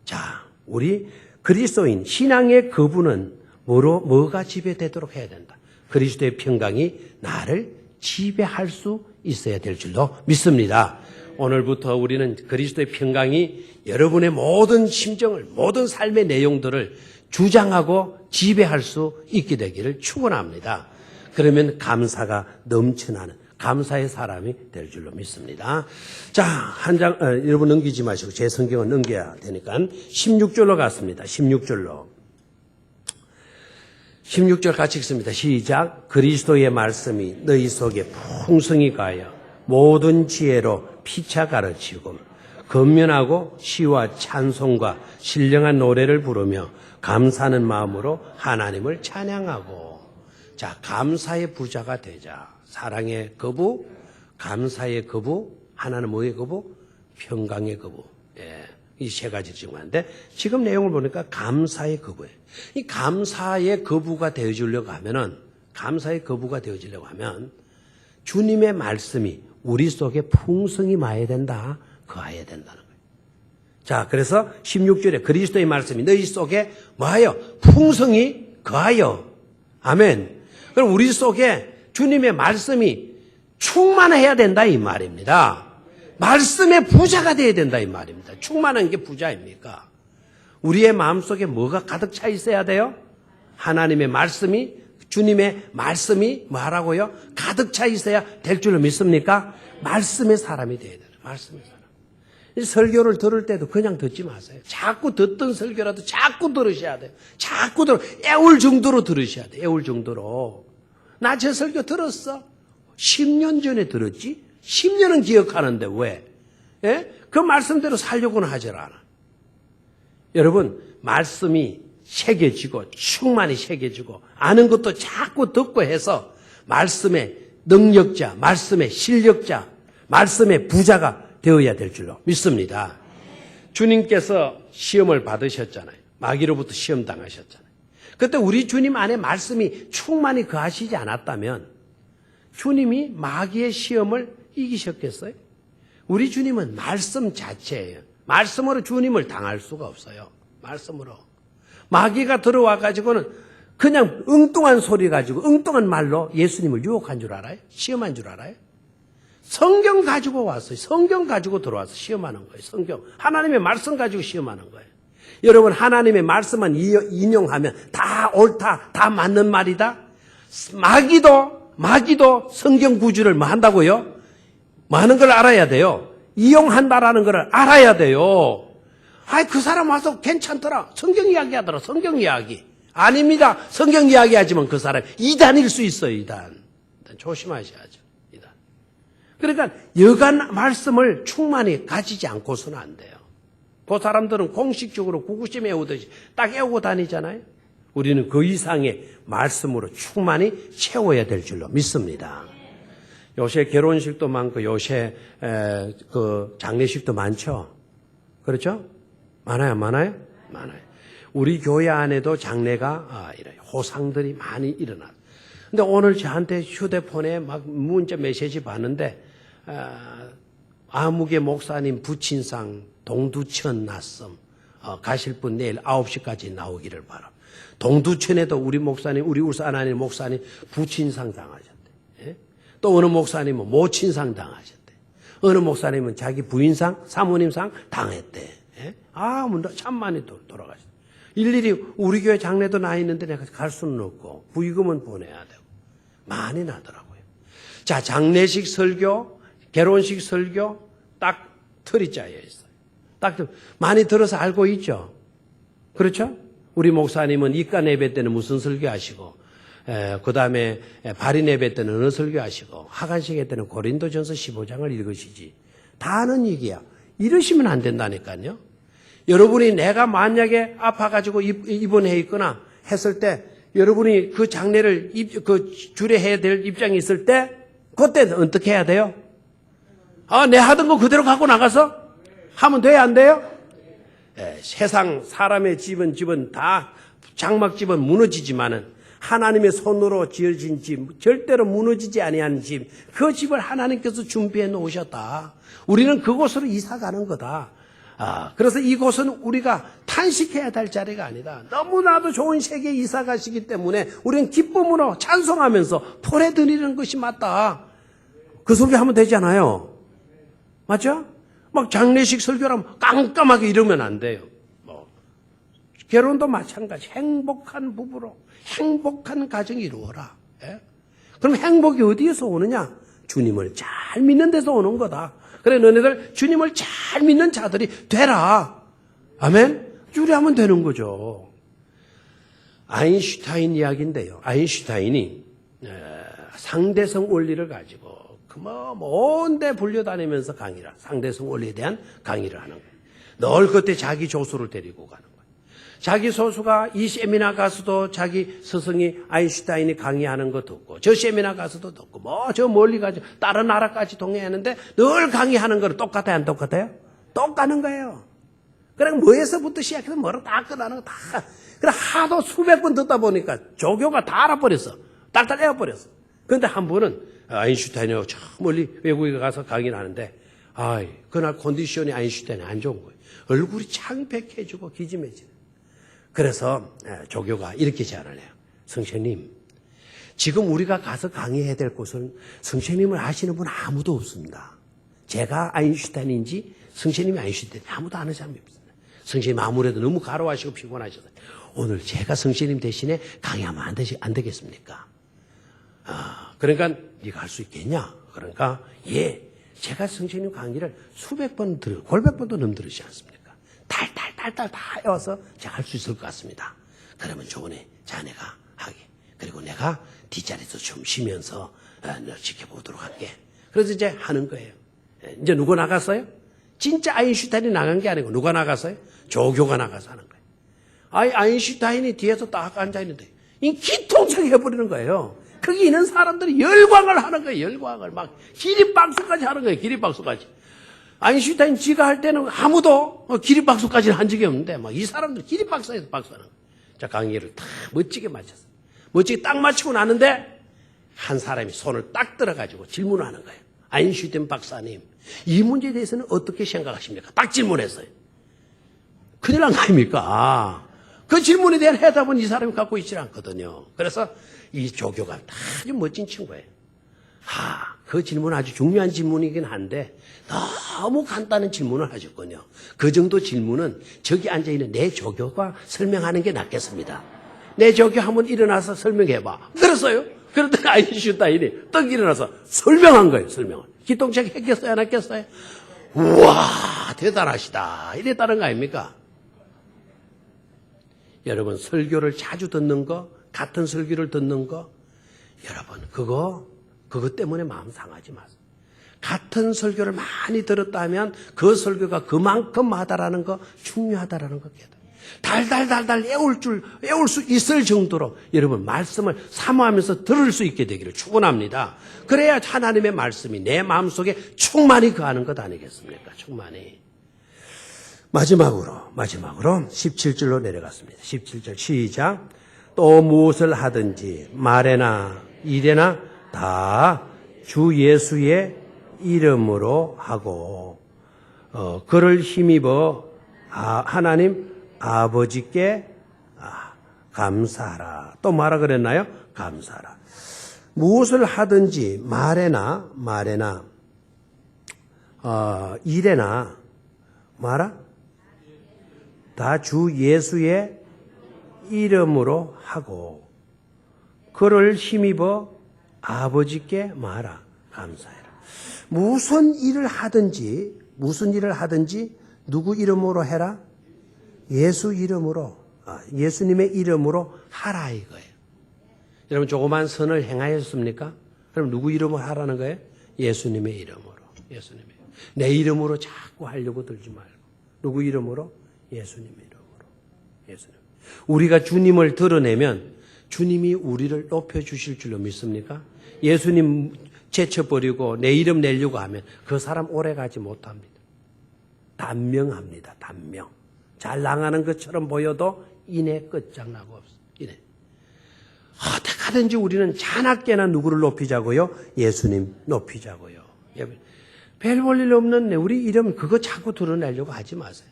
자, 우리 그리스도인 신앙의 거부는 뭐가 지배되도록 해야 된다. 그리스도의 평강이 나를 지배할 수 있어야 될 줄로 믿습니다. 오늘부터 우리는 그리스도의 평강이 여러분의 모든 심정을, 모든 삶의 내용들을 주장하고 지배할 수 있게 되기를 축원합니다. 그러면 감사가 넘쳐나는 감사의 사람이 될 줄로 믿습니다. 자, 한 장 여러분 넘기지 마시고 제 성경을 넘겨야 되니까 16절로 갔습니다. 16절 같이 읽습니다. 시작. 그리스도의 말씀이 너희 속에 풍성히 가여 모든 지혜로 피차 가르치고 건면하고 시와 찬송과 신령한 노래를 부르며 감사하는 마음으로 하나님을 찬양하고. 자, 감사의 부자가 되자. 사랑의 거부, 감사의 거부, 하나는 뭐의 거부? 평강의 거부. 이 세 가지 중요한데 지금 내용을 보니까 감사의 거부예요. 이 감사의 거부가 되어주려고 하면 주님의 말씀이 우리 속에 풍성히 마야 된다, 거해야 된다는 거예요. 자, 그래서 16절에 그리스도의 말씀이 너희 속에 뭐하여? 풍성히 거하여. 아멘. 그럼 우리 속에 주님의 말씀이 충만해야 된다 이 말입니다. 말씀의 부자가 되어야 된다 이 말입니다. 충만한 게 부자입니까? 우리의 마음속에 뭐가 가득 차 있어야 돼요? 하나님의 말씀이 주님의 말씀이 뭐하라고요? 가득 차 있어야 될 줄로 믿습니까? 말씀의 사람이 돼야 돼요. 말씀의 사람. 이 설교를 들을 때도 그냥 듣지 마세요. 자꾸 듣던 설교라도 자꾸 들으셔야 돼요. 자꾸 애울 정도로 들으셔야 돼요. 애울 정도로. 나 저 설교 들었어? 10년 전에 들었지? 10년은 기억하는데 왜? 예? 그 말씀대로 살려고는 하질 않아. 여러분, 말씀이 새겨지고 충만히 새겨지고 아는 것도 자꾸 듣고 해서 말씀의 능력자, 말씀의 실력자, 말씀의 부자가 되어야 될 줄로 믿습니다. 주님께서 시험을 받으셨잖아요. 마귀로부터 시험 당하셨잖아요. 그때 우리 주님 안에 말씀이 충만히 거하시지 않았다면 주님이 마귀의 시험을 이기셨겠어요? 우리 주님은 말씀 자체예요. 말씀으로 주님을 당할 수가 없어요. 말씀으로. 마귀가 들어와 가지고는 그냥 엉뚱한 소리 가지고 엉뚱한 말로 예수님을 유혹한 줄 알아요? 시험한 줄 알아요? 성경 가지고 왔어요. 성경 가지고 들어와서 시험하는 거예요. 성경. 하나님의 말씀 가지고 시험하는 거예요. 여러분, 하나님의 말씀만 인용하면 다 옳다, 다 맞는 말이다? 마귀도 성경 구주를 뭐 한다고요? 뭐 하는 걸 알아야 돼요. 이용한다라는 걸 알아야 돼요. 아이, 그 사람 와서 괜찮더라. 성경 이야기 하더라. 성경 이야기. 아닙니다. 성경 이야기 하지만 그 사람 이단일 수 있어요. 이단. 조심하셔야죠. 이단. 그러니까 여간 말씀을 충만히 가지지 않고서는 안 돼요. 그 사람들은 공식적으로 구구심 외우듯이 딱 외우고 다니잖아요. 우리는 그 이상의 말씀으로 충만히 채워야 될 줄로 믿습니다. 요새 결혼식도 많고 요새 그 장례식도 많죠. 그렇죠? 많아요. 우리 교회 안에도 장례가 이런 호상들이 많이 일어나. 근데 오늘 저한테 휴대폰에 막 문자 메시지 봤는데 아무개 목사님 부친상 동두천 낯섬 가실 분 내일 9시까지 나오기를 바랍니다. 동두천에도 우리 목사님, 우리 울산 안에 목사님 부친상 당하셨대. 예? 또 어느 목사님은 모친상 당하셨대. 어느 목사님은 자기 부인상, 사모님상 당했대. 예? 참 많이 돌아가셨대. 일일이 우리 교회 장례도 나 있는데 내가 갈 수는 없고 부의금은 보내야 되고 많이 나더라고요. 자, 장례식 설교, 결혼식 설교 딱 틀이 짜여 있어요. 딱 많이 들어서 알고 있죠. 그렇죠? 우리 목사님은 이과 예배 때는 무슨 설교하시고 그 다음에 발인 예배 때는 어느 설교하시고 하간식 예배 때는 고린도전서 15장을 읽으시지. 다 아는 얘기야. 이러시면 안 된다니까요. 여러분이 내가 만약에 아파가지고 입원해 있거나 했을 때 여러분이 그 장례를 주례해야 될 입장이 있을 때 그때 어떻게 해야 돼요? 내 하던 거 그대로 갖고 나가서 하면 돼야 안 돼요? 세상 사람의 집은 다 장막집은 무너지지만은 하나님의 손으로 지어진 집, 절대로 무너지지 아니하는 집, 그 집을 하나님께서 준비해 놓으셨다. 우리는 그곳으로 이사 가는 거다. 그래서 이곳은 우리가 탄식해야 될 자리가 아니다. 너무나도 좋은 세계에 이사 가시기 때문에 우리는 기쁨으로 찬송하면서 포례 드리는 것이 맞다. 그 소리 하면 되지 않아요? 맞죠? 막 장례식 설교라면 깜깜하게 이러면 안 돼요. 결혼도 마찬가지. 행복한 부부로 행복한 가정이 이루어라. 예? 그럼 행복이 어디에서 오느냐? 주님을 잘 믿는 데서 오는 거다. 그래, 너네들 주님을 잘 믿는 자들이 되라. 아멘? 유리하면 되는 거죠. 아인슈타인 이야기인데요. 아인슈타인이 상대성 원리를 가지고 온데 불려다니면서 강의를, 상대성 원리에 대한 강의를 하는 거예요. 늘 그때 자기 조수를 데리고 가는 거예요. 자기 소수가 이 세미나 가서도 자기 스승이 아인슈타인이 강의하는 거 듣고, 저 세미나 가서도 듣고, 저 멀리 가서 다른 나라까지 동행하는데 늘 강의하는 거는 똑같아요, 안 똑같아요? 똑같은 거예요. 그래, 뭐에서부터 시작해서 뭐로 다 끝나는 거 다. 그래, 하도 수백 번 듣다 보니까 조교가 다 알아버렸어. 딱딱 외워버렸어. 그런데 한 번은 아인슈타인이 저 멀리 외국에 가서 강의를 하는데, 그날 컨디션이 아인슈타인이 안 좋은 거예요. 얼굴이 창백해지고 기침해지는. 그래서 조교가 이렇게 제안을 해요. 선생님, 지금 우리가 가서 강의해야 될 곳은 선생님을 아시는 분 아무도 없습니다. 제가 아인슈타인인지 선생님이 아인슈타인인지 아무도 아는 사람이 없습니다. 성신님 아무래도 너무 가로하시고 피곤하셔서 오늘 제가 성신님 대신에 강의하면 안 되겠습니까? 그러니까 네가 할 수 있겠냐? 그러니까 예, 제가 성신님 강의를 수백 번 골백 번도 넘 들으시지 않습니까? 달달 다 해와서 제가 할 수 있을 것 같습니다. 그러면 좋으네, 자네가 하게. 그리고 내가 뒷자리에서 좀 쉬면서 널 지켜보도록 할게. 그래서 이제 하는 거예요. 이제 누가 나갔어요? 진짜 아인슈타인이 나간 게 아니고 누가 나갔어요? 조교가 나가서 하는 거예요. 아인슈타인이 뒤에서 딱 앉아있는데 이 기통차게 해버리는 거예요. 거기 있는 사람들이 열광을 하는 거예요. 열광을 막 기립박수까지 하는 거예요. 기립박수까지. 아인슈타인 지가 할 때는 아무도 기립박수까지는 한 적이 없는데 막 이 사람들 기립박수에서 박수하는 거예요. 자, 강의를 다 멋지게 마쳤어요. 멋지게 딱 마치고 나는데 한 사람이 손을 딱 들어가지고 질문을 하는 거예요. 아인슈타인 박사님, 이 문제에 대해서는 어떻게 생각하십니까? 딱 질문했어요. 큰일 난 거 아닙니까? 그 질문에 대한 해답은 이 사람이 갖고 있지 않거든요. 그래서 이 조교가 아주 멋진 친구예요. 그 질문은 아주 중요한 질문이긴 한데 너무 간단한 질문을 하셨군요. 그 정도 질문은 저기 앉아있는 내 조교가 설명하는 게 낫겠습니다. 내 조교 한번 일어나서 설명해봐. 그랬어요. 그러더니 아인슈타인이 떡 일어나서 설명한 거예요. 설명을. 기똥차게 했겠어요? 안 했겠어요? 우와, 대단하시다. 이랬다는 거 아닙니까? 여러분, 설교를 자주 듣는 거, 같은 설교를 듣는 거, 여러분, 그거 때문에 마음 상하지 마세요. 같은 설교를 많이 들었다면 그 설교가 그만큼 하다라는 거, 중요하다라는 거 깨달아요. 달달달달 애울 수 있을 정도로 여러분 말씀을 사모하면서 들을 수 있게 되기를 축원합니다. 그래야 하나님의 말씀이 내 마음속에 충만히 거하는 것 아니겠습니까? 충만히. 마지막으로 17절로 내려갔습니다. 17절 시작. 또 무엇을 하든지 말에나 일에나 다 주 예수의 이름으로 하고 그를 힘입어 하나님 아버지께 감사하라. 또 뭐라 그랬나요? 감사하라. 무엇을 하든지 말에나 일에나 뭐라? 다 주 예수의 이름으로 하고 그를 힘입어 아버지께 말하 감사해라. 무슨 일을 하든지 누구 이름으로 해라? 예수 이름으로, 예수님의 이름으로 하라 이거예요. 여러분 조그만 선을 행하였습니까? 그럼 누구 이름으로 하라는 거예요? 예수님의 이름으로. 내 이름으로 자꾸 하려고 들지 말고. 누구 이름으로? 예수님의 이름으로. 우리가 주님을 드러내면 주님이 우리를 높여주실 줄로 믿습니까? 예수님 제쳐버리고 내 이름 내려고 하면 그 사람 오래 가지 못합니다. 단명합니다. 단명. 잘 나가는 것처럼 보여도 이내 끝장나고 없어. 이내. 어떻게 하든지 우리는 자나깨나 누구를 높이자고요? 예수님 높이자고요. 별 볼 일 없는 우리 이름 그거 자꾸 드러내려고 하지 마세요.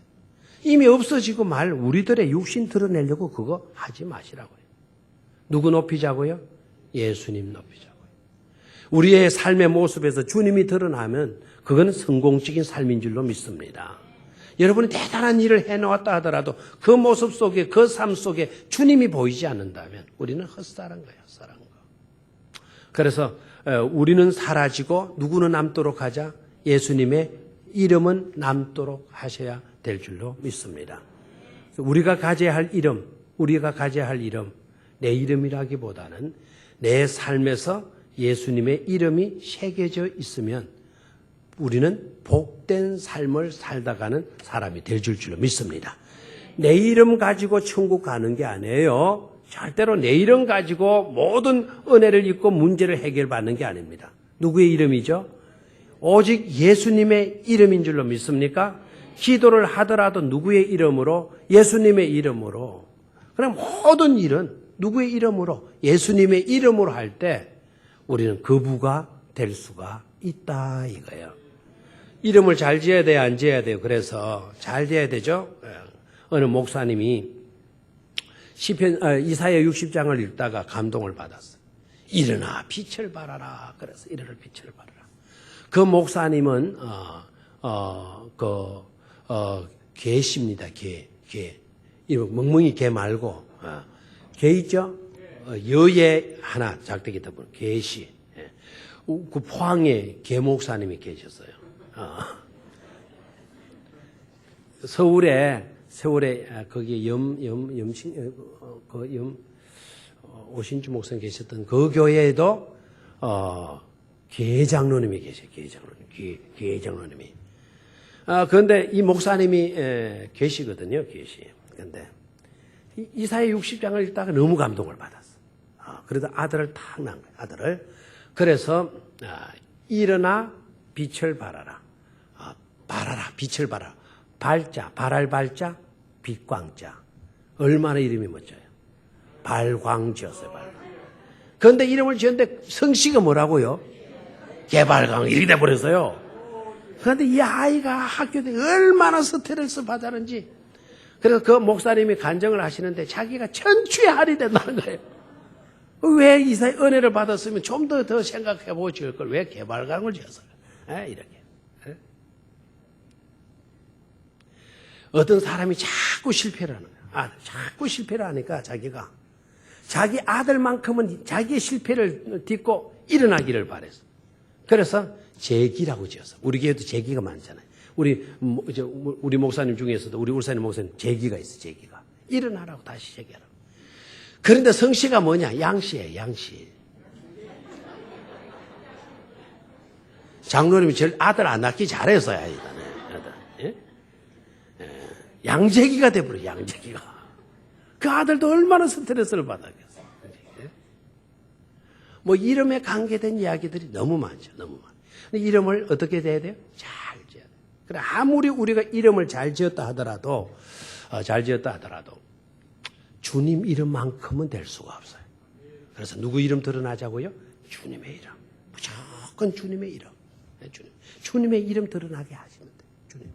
이미 없어지고 말 우리들의 육신 드러내려고 그거 하지 마시라고요. 누구 높이자고요? 예수님 높이자고요. 우리의 삶의 모습에서 주님이 드러나면 그건 성공적인 삶인 줄로 믿습니다. 여러분이 대단한 일을 해놓았다 하더라도 그 모습 속에 그 삶 속에 주님이 보이지 않는다면 우리는 헛살한 거예요. 헛살한 거. 그래서 우리는 사라지고 누구는 남도록 하자. 예수님의 이름은 남도록 하셔야 될 줄로 믿습니다. 우리가 가져야 할 이름, 내 이름이라기보다는 내 삶에서 예수님의 이름이 새겨져 있으면 우리는 복된 삶을 살다가는 사람이 될 줄로 믿습니다. 내 이름 가지고 천국 가는 게 아니에요. 절대로 내 이름 가지고 모든 은혜를 입고 문제를 해결받는 게 아닙니다. 누구의 이름이죠? 오직 예수님의 이름인 줄로 믿습니까? 기도를 하더라도 누구의 이름으로? 예수님의 이름으로. 그럼 모든 일은 누구의 이름으로? 예수님의 이름으로 할 때 우리는 거부가 될 수가 있다 이거예요. 이름을 잘 지어야 돼요? 안 지어야 돼요? 그래서 잘 지어야 되죠? 어느 목사님이 이사야 60장을 읽다가 감동을 받았어요. 일어나 빛을 발하라. 그래서 일어나 빛을 발하라. 그 목사님은 개십니다. 개. 이거 멍멍이 개 말고 개 있죠? 여에 하나 작대기 더 보면 개시. 그 포항에 개 목사님이 계셨어요. 서울에 거기 오신주 목사님 계셨던 그 교회에도 개 장로님이 계세요. 개 장로님이. 그런데 이 목사님이 계시거든요. 계시. 그런데 이사야 60장을 읽다가 너무 감동을 받았어. 그러다 아들을 탁 낳은 거예요. 아들을. 그래서 일어나 빛을 발하라. 발하라. 빛을 발하라. 발자, 발할 발자, 빛광자. 얼마나 이름이 멋져요. 발광 지었어요. 발광. 그런데 이름을 지었는데 성씨가 뭐라고요? 개발광 이렇게 돼버렸어요. 그런데 이 아이가 학교 때 얼마나 스트레스 받았는지. 그래서 그 목사님이 간증을 하시는데 자기가 천추의 할이 된다는 거예요. 왜 이사의 은혜를 받았으면 좀 더 생각해보고 지을 걸 왜 개발광을 지었어요? 이렇게. 어떤 사람이 자꾸 실패를 하는 거야. 자꾸 실패를 하니까 자기가 자기 아들만큼은 자기의 실패를 딛고 일어나기를 바랬어. 그래서 재기라고 지었어. 우리 교회도 재기가 많잖아요. 우리 목사님 중에서도 우리 울산의 목사님 재기가 있어. 재기가 일어나라고 다시 재기하라고. 그런데 성씨가 뭐냐? 양씨예요. 양씨. 장로님이 제일 아들 안 낳기 잘했어야 일단은. 양재기가 돼버려. 양재기가. 그 아들도 얼마나 스트레스를 받았겠어. 뭐 이름에 관계된 이야기들이 너무 많죠. 너무 많아. 근데 이름을 어떻게 돼야 돼요? 잘 지어야 돼요. 그래 아무리 우리가 이름을 잘 지었다 하더라도 주님 이름만큼은 될 수가 없어요. 그래서 누구 이름 드러나자고요? 주님의 이름. 무조건 주님의 이름. 주님의 이름 드러나게 하시면 돼요. 주님 이름.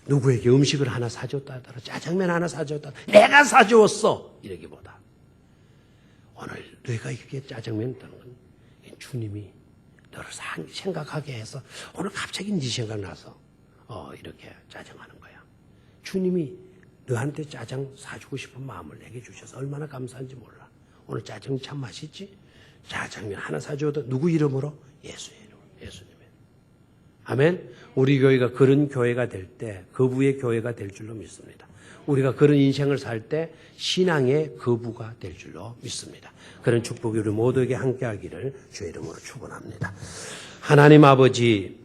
누구에게 음식을 하나 사줬다 하더라도 짜장면 하나 사줬다 하더라도 내가 사주었어. 이러기보다 오늘 너희가 이렇게 짜장면 있다는 건 주님이 너를 생각하게 해서 오늘 갑자기 네 생각나서 이렇게 짜장하는 거야. 주님이 너한테 짜장 사주고 싶은 마음을 내게 주셔서 얼마나 감사한지 몰라. 오늘 짜장 참 맛있지? 짜장면 하나 사줘도 누구 이름으로? 예수의 이름으로. 예수님의. 아멘. 우리 교회가 그런 교회가 될 때 거부의 교회가 될 줄로 믿습니다. 우리가 그런 인생을 살 때 신앙의 거부가 될 줄로 믿습니다. 그런 축복이 우리 모두에게 함께하기를 주의 이름으로 축원합니다. 하나님 아버지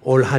올 한